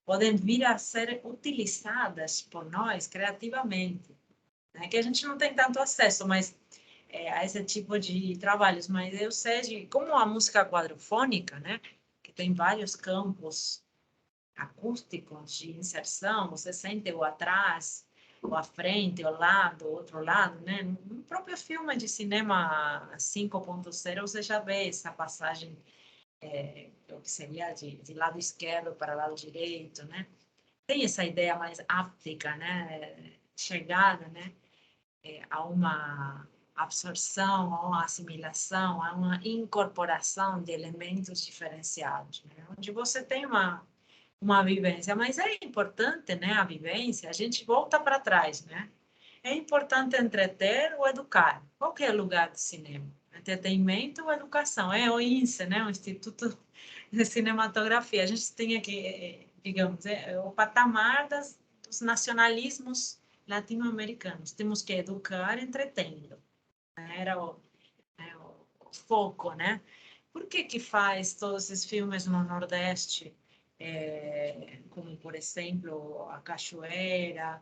Podem vir a ser utilizadas por nós criativamente, né? Que a gente não tem tanto acesso, mas a esse tipo de trabalhos, mas eu sei de como a música quadrofônica, né, que tem vários campos acústicos de inserção, você sente o atrás, o à frente, o lado, o outro lado, né? No próprio filme de cinema 5.0 você já vê essa passagem, o que seria de lado esquerdo para lado direito, né? Tem essa ideia mais áptica, né? Chegada, né? A uma absorção, a uma assimilação, a uma incorporação de elementos diferenciados, né? Onde você tem uma vivência, mas é importante, né, a vivência, a gente volta para trás, né? É importante entreter ou educar. Qual que é o lugar do cinema? Entretenimento ou educação? É o INSE, né, o Instituto de Cinematografia. A gente tem aqui, digamos, o patamar dos nacionalismos latino-americanos. Temos que educar entretendo. Era o foco, né? Por que que faz todos esses filmes no Nordeste, como, por exemplo, A Cachoeira,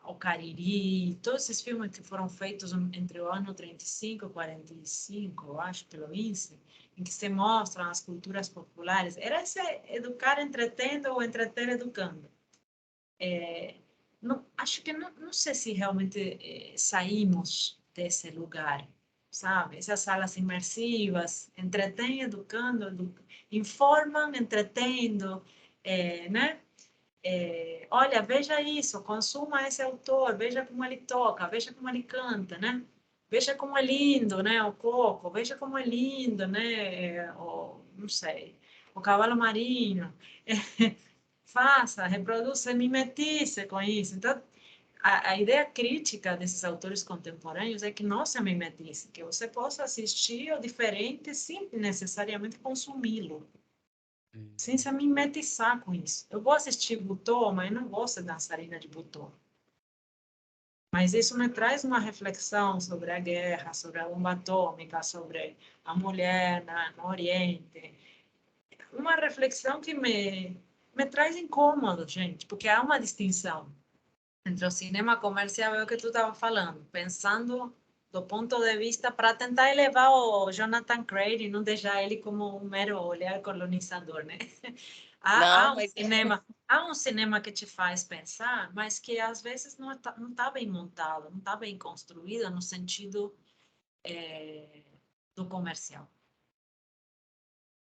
O Cariri, todos esses filmes que foram feitos entre o ano 35 e 45, eu acho, pelo INSE, em que se mostram as culturas populares, era esse educar entretendo ou entreter educando. não, acho que não sei se realmente saímos desse lugar, sabe? Essas salas imersivas, entretêm, educando, informam, entretendo, né? Olha, veja isso, consuma esse autor, veja como ele toca, veja como ele canta, né? Veja como é lindo, né? O coco, veja como é lindo, né? Não sei, o cavalo marinho. Faça, reproduza, mimetize com isso. Então, a ideia crítica desses autores contemporâneos é que não se mimetize, que você possa assistir o diferente sem necessariamente consumi-lo, sem se mimetizar com isso. Eu vou assistir Butô, mas não vou ser dançarina de Butô. Mas isso me traz uma reflexão sobre a guerra, sobre a bomba atômica, sobre a mulher no Oriente. Uma reflexão que me traz incômodo, gente, porque há uma distinção entre o cinema comercial e o que tu estava falando, pensando do ponto de vista para tentar elevar o Jonathan Crane e não deixar ele como um mero olhar colonizador, né? Não, Há um mas cinema, há um cinema que te faz pensar, mas que às vezes não tá bem montado, não está bem construído no sentido do comercial.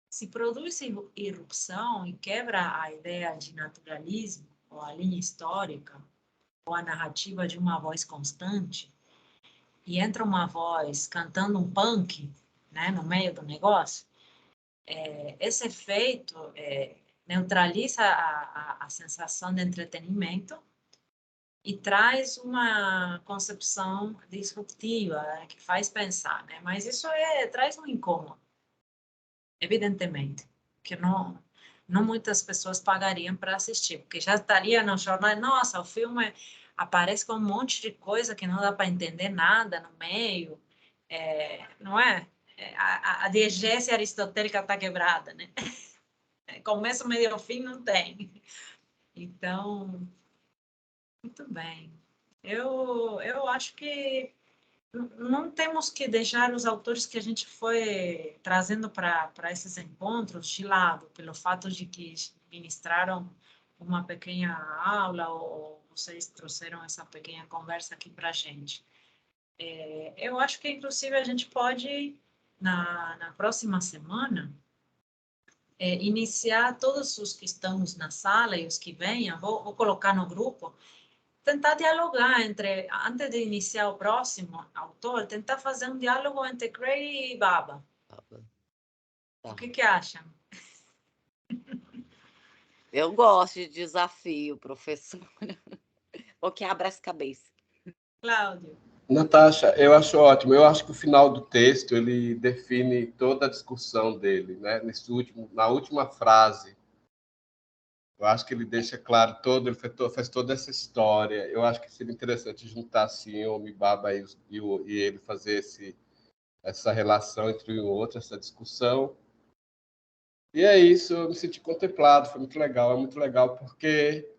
Se produz irrupção e quebra a ideia de naturalismo, ou a linha histórica, ou a narrativa de uma voz constante, e entra uma voz cantando um punk, né, no meio do negócio, esse efeito neutraliza a sensação de entretenimento e traz uma concepção disruptiva, né, que faz pensar, né? Mas isso traz um incômodo, evidentemente, que não muitas pessoas pagariam para assistir, porque já estaria no jornal, nossa, o filme aparece com um monte de coisa que não dá para entender nada no meio, não é? A diegese aristotélica está quebrada, né? Começo, meio, fim, não tem. Então, muito bem. Eu acho que não temos que deixar os autores que a gente foi trazendo para esses encontros de lado, pelo fato de que ministraram uma pequena aula ou vocês trouxeram essa pequena conversa aqui para a gente. Eu acho que, inclusive, a gente pode, na próxima semana, iniciar todos os que estamos na sala e os que venham, vou colocar no grupo, tentar dialogar entre, antes de iniciar o próximo autor, tentar fazer um diálogo entre Gray e Baba. tá. O que acham? Eu gosto de desafio, professora. O que abra as cabeças. Cláudio? Natasha, eu acho ótimo. Eu acho que o final do texto ele define toda a discussão dele, né? Na última frase, eu acho que ele deixa claro ele faz toda essa história. Eu acho que seria interessante juntar assim o Mibaba e ele fazer essa relação entre um e outro, essa discussão. E é isso, eu me senti contemplado, foi muito legal. É muito legal porque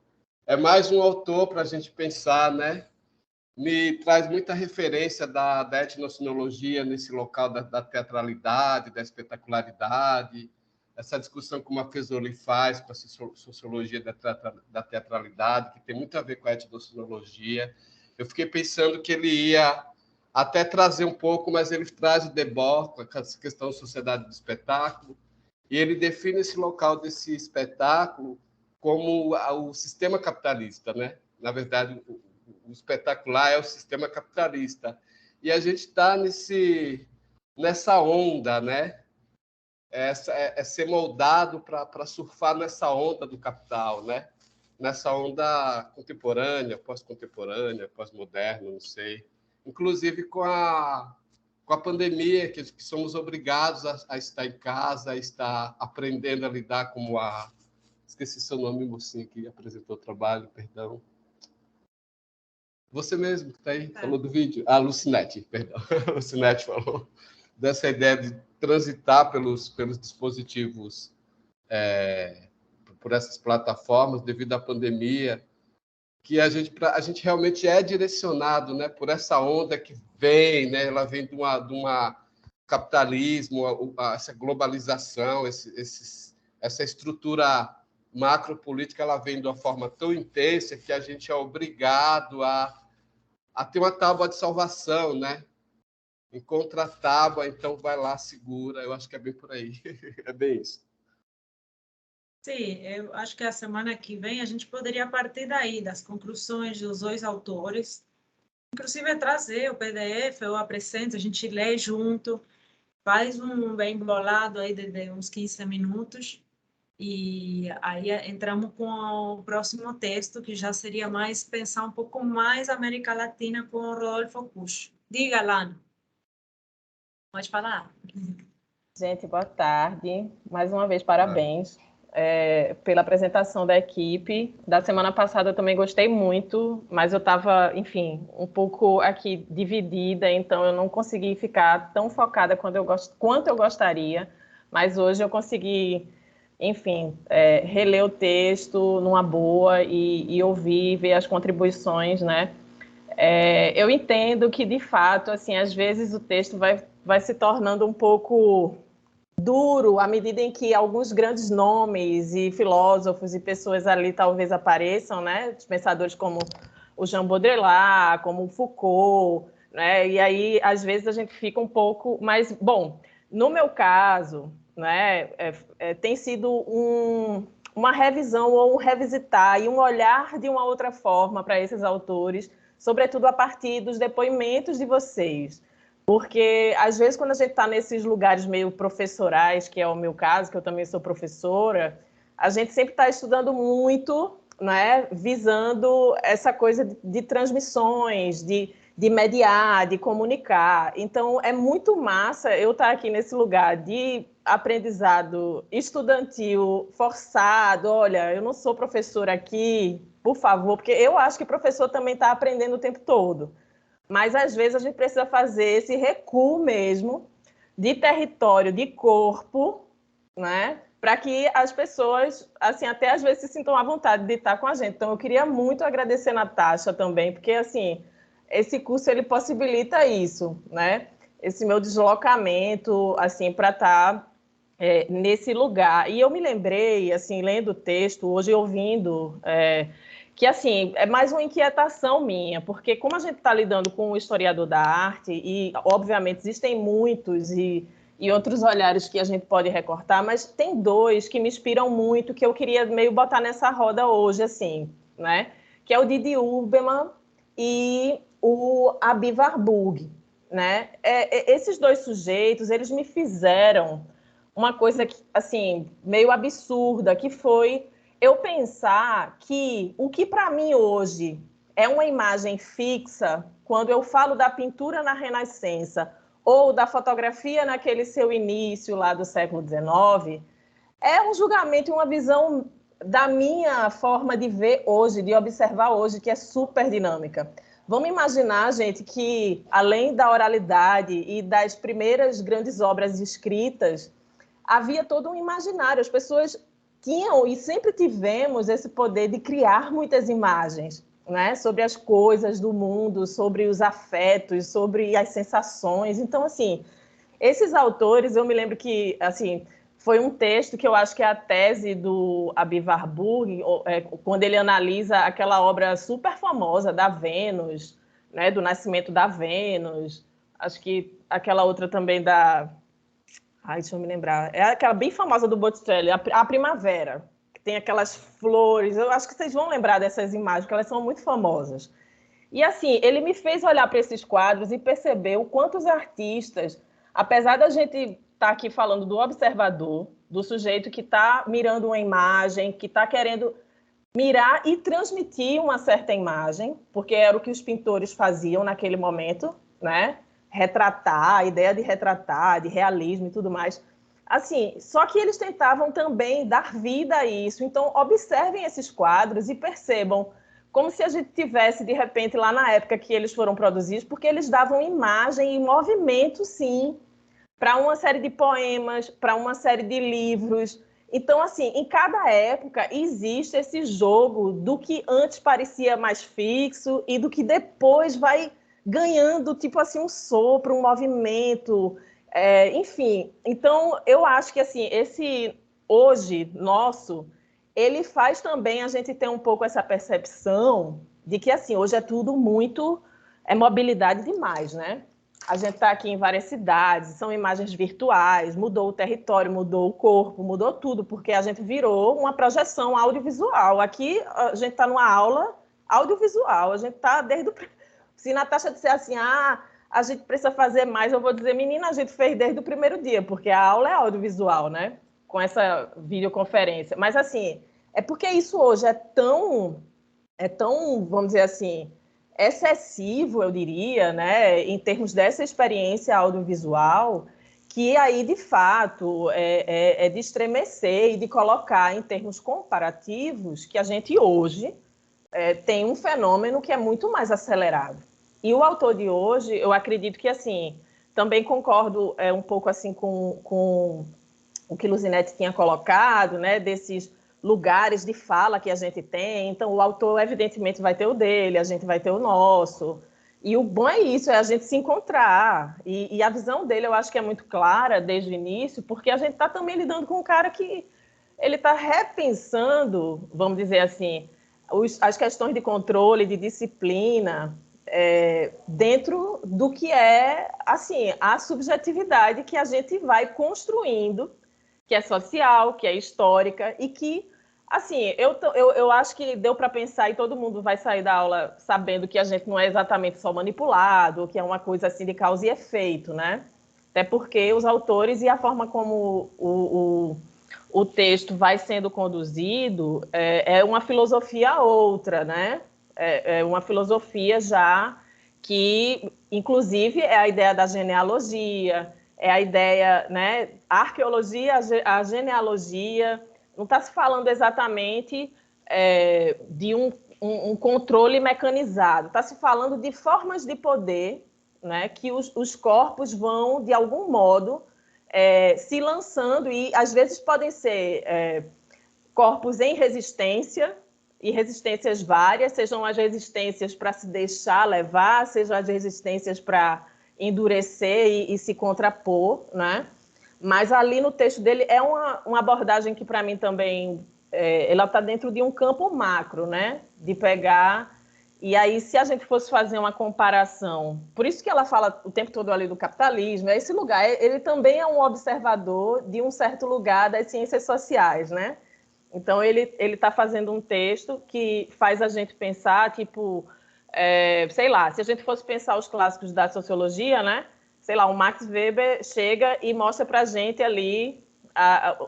é mais um autor para a gente pensar, né? Me traz muita referência da etnocinologia nesse local da teatralidade, da espetacularidade, essa discussão que uma Fesoli faz com a sociologia da teatralidade, que tem muito a ver com a etnocinologia. Eu fiquei pensando que ele ia até trazer um pouco, mas ele traz o Debord, com essa questão da sociedade do espetáculo, e ele define esse local desse espetáculo como o sistema capitalista, né? Na verdade, o espetacular é o sistema capitalista. E a gente está nessa onda, né? Ser moldado para surfar nessa onda do capital, né? Nessa onda contemporânea, pós-contemporânea, pós-moderna, não sei. Inclusive com a pandemia, que somos obrigados a estar em casa, a estar aprendendo a lidar como a... Esqueci seu nome, mocinha, que apresentou o trabalho, perdão. Você mesmo que está aí, falou do vídeo. Ah, Lucinete, perdão. Lucinete falou dessa ideia de transitar pelos dispositivos, por essas plataformas, devido à pandemia, que a gente realmente é direcionado, né, por essa onda que vem, né, ela vem de uma capitalismo, essa globalização, essa estrutura macropolítica ela vem de uma forma tão intensa que a gente é obrigado a ter uma tábua de salvação, né? Encontra a tábua, então vai lá, segura. Eu acho que é bem por aí. É bem isso. Sim, eu acho que a semana que vem a gente poderia partir daí, das conclusões dos dois autores, inclusive trazer o PDF, eu apresento, a gente lê junto, faz um bem bolado aí de uns 15 minutos, e aí entramos com o próximo texto, que já seria mais pensar um pouco mais América Latina com o Rodolfo Cucho. Diga, Lana. Pode falar. Gente, boa tarde. Mais uma vez, parabéns pela apresentação da equipe. Da semana passada eu também gostei muito, mas eu estava, enfim, um pouco aqui dividida, então eu não consegui ficar tão focada quanto eu gostaria, mas hoje eu consegui, enfim, reler o texto numa boa e ouvir, ver as contribuições, né? Eu entendo que, de fato, assim, às vezes o texto vai se tornando um pouco duro à medida em que alguns grandes nomes e filósofos e pessoas ali talvez apareçam, né? Pensadores como o Jean Baudrillard, como o Foucault, né? E aí, às vezes, a gente fica um pouco... Mas, bom, no meu caso, né, tem sido uma revisão ou um revisitar e um olhar de uma outra forma para esses autores, sobretudo a partir dos depoimentos de vocês. Porque, às vezes, quando a gente está nesses lugares meio professorais, que é o meu caso, que eu também sou professora, a gente sempre está estudando muito, né, visando essa coisa de transmissões, de mediar, de comunicar. Então, é muito massa eu estar aqui nesse lugar de aprendizado estudantil forçado. Olha, eu não sou professora aqui, por favor, porque eu acho que professor também está aprendendo o tempo todo. Mas, às vezes, a gente precisa fazer esse recuo mesmo de território, de corpo, né? Para que as pessoas, assim, até às vezes se sintam à vontade de estar com a gente. Então, eu queria muito agradecer a Natasha também, porque, assim, esse curso, ele possibilita isso, né? Esse meu deslocamento, assim, para estar nesse lugar. E eu me lembrei, assim, lendo o texto, hoje ouvindo... que, assim, é mais uma inquietação minha, porque como a gente está lidando com o historiador da arte, e, obviamente, existem muitos e outros olhares que a gente pode recortar, mas tem dois que me inspiram muito, que eu queria meio botar nessa roda hoje, assim, né? Que é o Didi Uberman e o Aby Warburg, né? Esses dois sujeitos, eles me fizeram uma coisa, assim, meio absurda, que foi eu pensar que o que para mim hoje é uma imagem fixa, quando eu falo da pintura na Renascença ou da fotografia naquele seu início lá do século XIX, é um julgamento e uma visão da minha forma de ver hoje, de observar hoje, que é super dinâmica. Vamos imaginar, gente, que além da oralidade e das primeiras grandes obras escritas, havia todo um imaginário. As pessoas tinham e sempre tivemos esse poder de criar muitas imagens, né? Sobre as coisas do mundo, sobre os afetos, sobre as sensações. Então, assim, esses autores, eu me lembro que, assim, foi um texto que eu acho que é a tese do Aby Warburg, quando ele analisa aquela obra super famosa da Vênus, né? Do nascimento da Vênus. Acho que aquela outra também da... Ai, deixa eu me lembrar. É aquela bem famosa do Botticelli, a Primavera, que tem aquelas flores. Eu acho que vocês vão lembrar dessas imagens, porque elas são muito famosas. E, assim, ele me fez olhar para esses quadros e perceber o quanto os artistas, apesar da gente estar aqui falando do observador, do sujeito que está mirando uma imagem, que está querendo mirar e transmitir uma certa imagem, porque era o que os pintores faziam naquele momento, né? Retratar, a ideia de retratar, de realismo e tudo mais. Assim, só que eles tentavam também dar vida a isso. Então, observem esses quadros e percebam como se a gente tivesse, de repente, lá na época que eles foram produzidos, porque eles davam imagem e movimento, sim, para uma série de poemas, para uma série de livros. Então, assim, em cada época existe esse jogo do que antes parecia mais fixo e do que depois vai ganhando, tipo assim, um sopro, um movimento, enfim. Então, eu acho que, assim, esse hoje nosso, ele faz também a gente ter um pouco essa percepção de que, assim, hoje é tudo muito... É mobilidade demais, né? A gente está aqui em várias cidades, são imagens virtuais, mudou o território, mudou o corpo, mudou tudo, porque a gente virou uma projeção audiovisual. Aqui a gente está numa aula audiovisual, a gente está desde o... Se Natasha disser assim, a gente precisa fazer mais, eu vou dizer, menina, a gente fez desde o primeiro dia, porque a aula é audiovisual, né? Com essa videoconferência. Mas, assim, é porque isso hoje é tão, vamos dizer assim, excessivo, eu diria, né, em termos dessa experiência audiovisual, que aí, de fato, é de estremecer e de colocar em termos comparativos que a gente hoje tem um fenômeno que é muito mais acelerado. E o autor de hoje, eu acredito que, assim, também concordo um pouco assim com o que Luzinete tinha colocado, né, desses lugares de fala que a gente tem. Então, o autor, evidentemente, vai ter o dele, a gente vai ter o nosso. E o bom é isso, é a gente se encontrar. E a visão dele, eu acho que é muito clara desde o início, porque a gente está também lidando com um cara que ele está repensando, vamos dizer assim, as questões de controle, de disciplina, dentro do que é, assim, a subjetividade que a gente vai construindo, que é social, que é histórica e que, assim, eu acho que deu para pensar e todo mundo vai sair da aula sabendo que a gente não é exatamente só manipulado, que é uma coisa assim de causa e efeito, né? Até porque os autores e a forma como o texto vai sendo conduzido é uma filosofia outra, né? É uma filosofia já que, inclusive, é a ideia da genealogia, é a ideia, né? A arqueologia, a genealogia, não está se falando exatamente de um controle mecanizado, está se falando de formas de poder, né? Que os corpos vão, de algum modo, se lançando, e às vezes podem ser corpos em resistência, e resistências várias, sejam as resistências para se deixar levar, sejam as resistências para endurecer e se contrapor, né? Mas ali no texto dele é uma abordagem que para mim também ela está dentro de um campo macro, né? De pegar. E aí, se a gente fosse fazer uma comparação, por isso que ela fala o tempo todo ali do capitalismo, esse lugar, ele também é um observador de um certo lugar das ciências sociais, né? Então, ele está fazendo um texto que faz a gente pensar, tipo, sei lá, se a gente fosse pensar os clássicos da sociologia, né? Sei lá, o Max Weber chega e mostra para a gente ali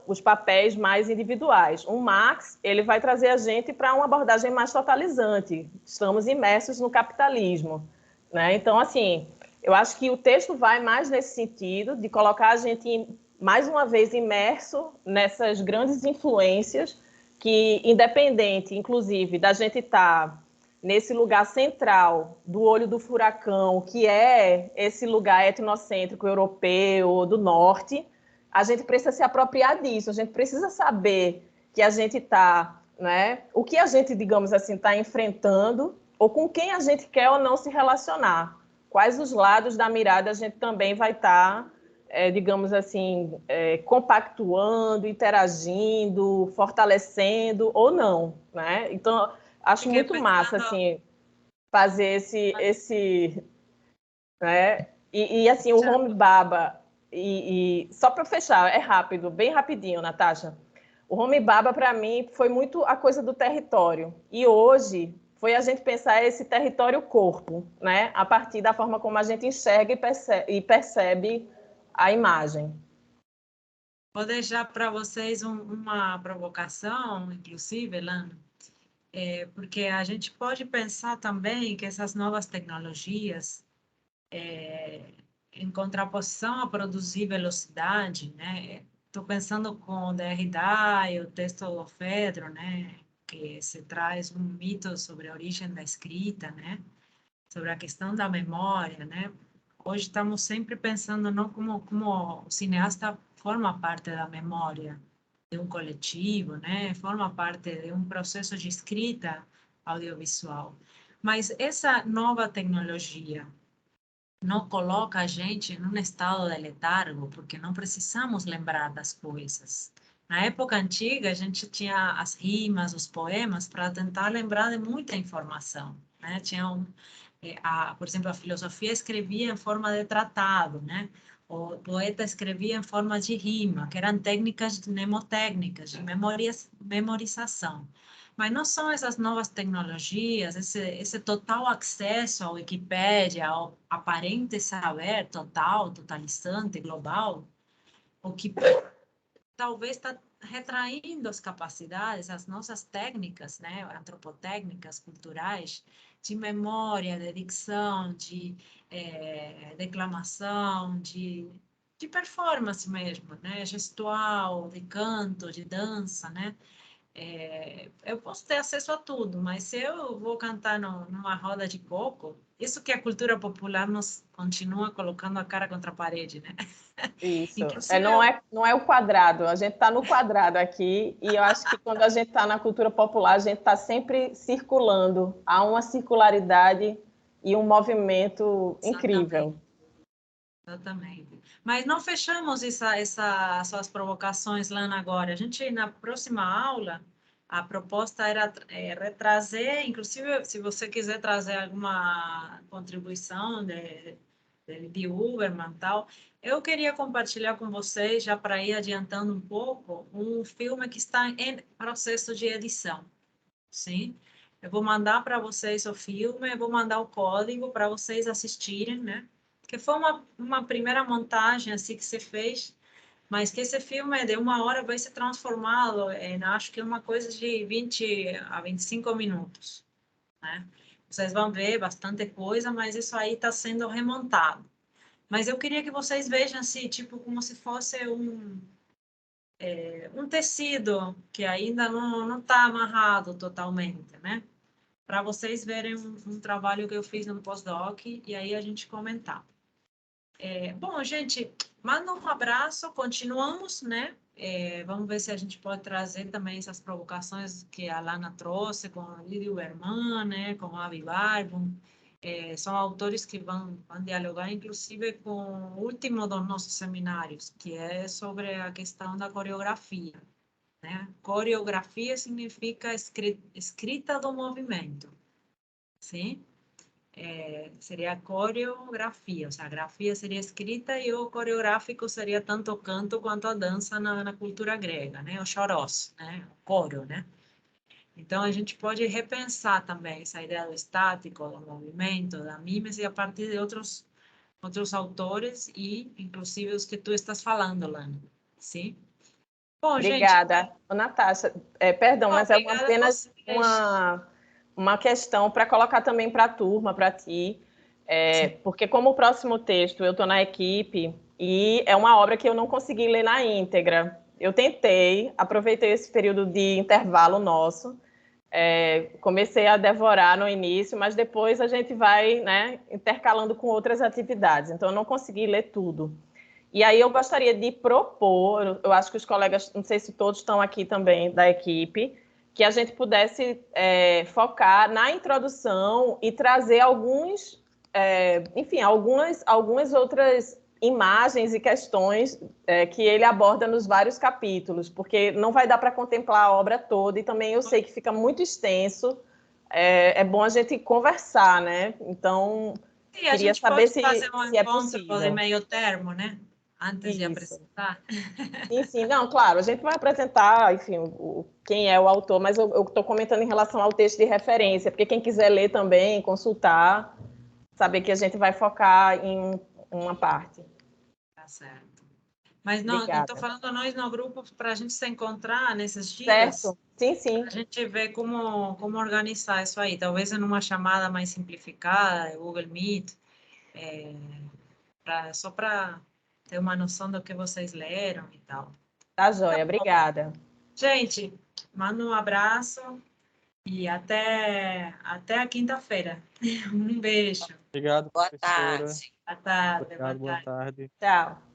os papéis mais individuais. O Marx, ele vai trazer a gente para uma abordagem mais totalizante. Estamos imersos no capitalismo, né? Então, assim, eu acho que o texto vai mais nesse sentido, de colocar a gente, mais uma vez, imerso nessas grandes influências que, independente, inclusive, da gente estar nesse lugar central do olho do furacão, que é esse lugar etnocêntrico europeu do norte, a gente precisa se apropriar disso, a gente precisa saber que a gente está, né, o que a gente, digamos assim, está enfrentando, ou com quem a gente quer ou não se relacionar. Quais os lados da mirada a gente também vai estar, digamos assim, compactuando, interagindo, fortalecendo ou não, né? Então, acho muito massa, assim, fazer esse né? E assim, o Home Baba, e só para fechar, é rápido, bem rapidinho, Natasha. O Home Baba, para mim, foi muito a coisa do território. E hoje foi a gente pensar esse território corpo, né? A partir da forma como a gente enxerga e percebe a imagem. Vou deixar para vocês uma provocação, inclusive, Elana, porque a gente pode pensar também que essas novas tecnologias, em contraposição a produzir velocidade, né? Estou pensando com o Derrida e o texto do Fedro, né? Que se traz um mito sobre a origem da escrita, né? Sobre a questão da memória, né? Hoje estamos sempre pensando não como o cineasta forma parte da memória de um coletivo, né? Forma parte de um processo de escrita audiovisual. Mas essa nova tecnologia não coloca a gente num estado de letargo, porque não precisamos lembrar das coisas. Na época antiga, a gente tinha as rimas, os poemas, para tentar lembrar de muita informação, né? Por exemplo, a filosofia escrevia em forma de tratado, né? O poeta escrevia em forma de rima, que eram técnicas mnemotécnicas, de memorização. Mas não são essas novas tecnologias, esse total acesso à Wikipédia, ao aparente saber total, totalizante, global, o que talvez está retraindo as capacidades, as nossas técnicas, né, antropotécnicas, culturais, de memória, de dicção, de declamação, de performance mesmo, né, gestual, de canto, de dança, né. Eu posso ter acesso a tudo, mas se eu vou cantar numa roda de coco, isso que a cultura popular nos continua colocando a cara contra a parede, né? Isso. Inclusive, Não é o quadrado, a gente está no quadrado aqui, e eu acho que quando a gente está na cultura popular, a gente está sempre circulando. Há uma circularidade e um movimento incrível. Exatamente. Mas não fechamos suas provocações, Lana, agora. A gente, na próxima aula, a proposta era retrazer, inclusive, se você quiser trazer alguma contribuição de Uberman e tal, eu queria compartilhar com vocês, já para ir adiantando um pouco, um filme que está em processo de edição. Sim? Eu vou mandar para vocês o filme, eu vou mandar o código para vocês assistirem, né? Que foi uma primeira montagem assim que você fez, mas que esse filme de 1 hora vai ser transformado em, acho que uma coisa de 20 a 25 minutos, né? Vocês vão ver bastante coisa, mas isso aí está sendo remontado. Mas eu queria que vocês vejam assim, tipo, como se fosse um tecido que ainda não está amarrado totalmente, né? Para vocês verem um trabalho que eu fiz no pós-doc e aí a gente comentar. Bom, gente, manda um abraço, continuamos, né? Vamos ver se a gente pode trazer também essas provocações que a Lana trouxe com a Lídio Herman, né? Com a Avi Barbon. São autores que vão dialogar, inclusive, com o último dos nossos seminários, que é sobre a questão da coreografia, né? Coreografia significa escrita do movimento, sim? Seria a coreografia, ou seja, a grafia seria escrita e o coreográfico seria tanto o canto quanto a dança na cultura grega, né? O chorós, né? O coro, né? Então, a gente pode repensar também essa ideia do estático, do movimento, da mímese, a partir de outros autores e, inclusive, os que tu estás falando, Lana. Sim? Bom, Obrigada. gente... Ô, Natasha, perdão, mas é apenas uma questão para colocar também para a turma, para ti, porque como o próximo texto eu estou na equipe e é uma obra que eu não consegui ler na íntegra. Eu tentei, aproveitei esse período de intervalo nosso, comecei a devorar no início, mas depois a gente vai, né, intercalando com outras atividades, então eu não consegui ler tudo. E aí eu gostaria de propor, eu acho que os colegas, não sei se todos estão aqui também da equipe, que a gente pudesse focar na introdução e trazer algumas outras imagens e questões que ele aborda nos vários capítulos, porque não vai dar para contemplar a obra toda e também eu sei que fica muito extenso, é bom a gente conversar, né? Então, queria saber se é possível. De meio termo, né? Antes de Isso. apresentar. Sim, não, claro, a gente vai apresentar, enfim, quem é o autor, mas eu estou comentando em relação ao texto de referência, porque quem quiser ler também, consultar, saber que a gente vai focar em uma parte. Tá certo. Mas não, Obrigada. estou falando nós no grupo para a gente se encontrar nesses dias. Certo, sim. A gente ver como organizar isso aí. Talvez em uma chamada mais simplificada, Google Meet, só para ter uma noção do que vocês leram e tal. Tá joia, obrigada. Gente, mando um abraço e até a quinta-feira. Um beijo. Obrigado, Boa professora. tarde. Boa tarde. Obrigado, boa tarde. Tchau.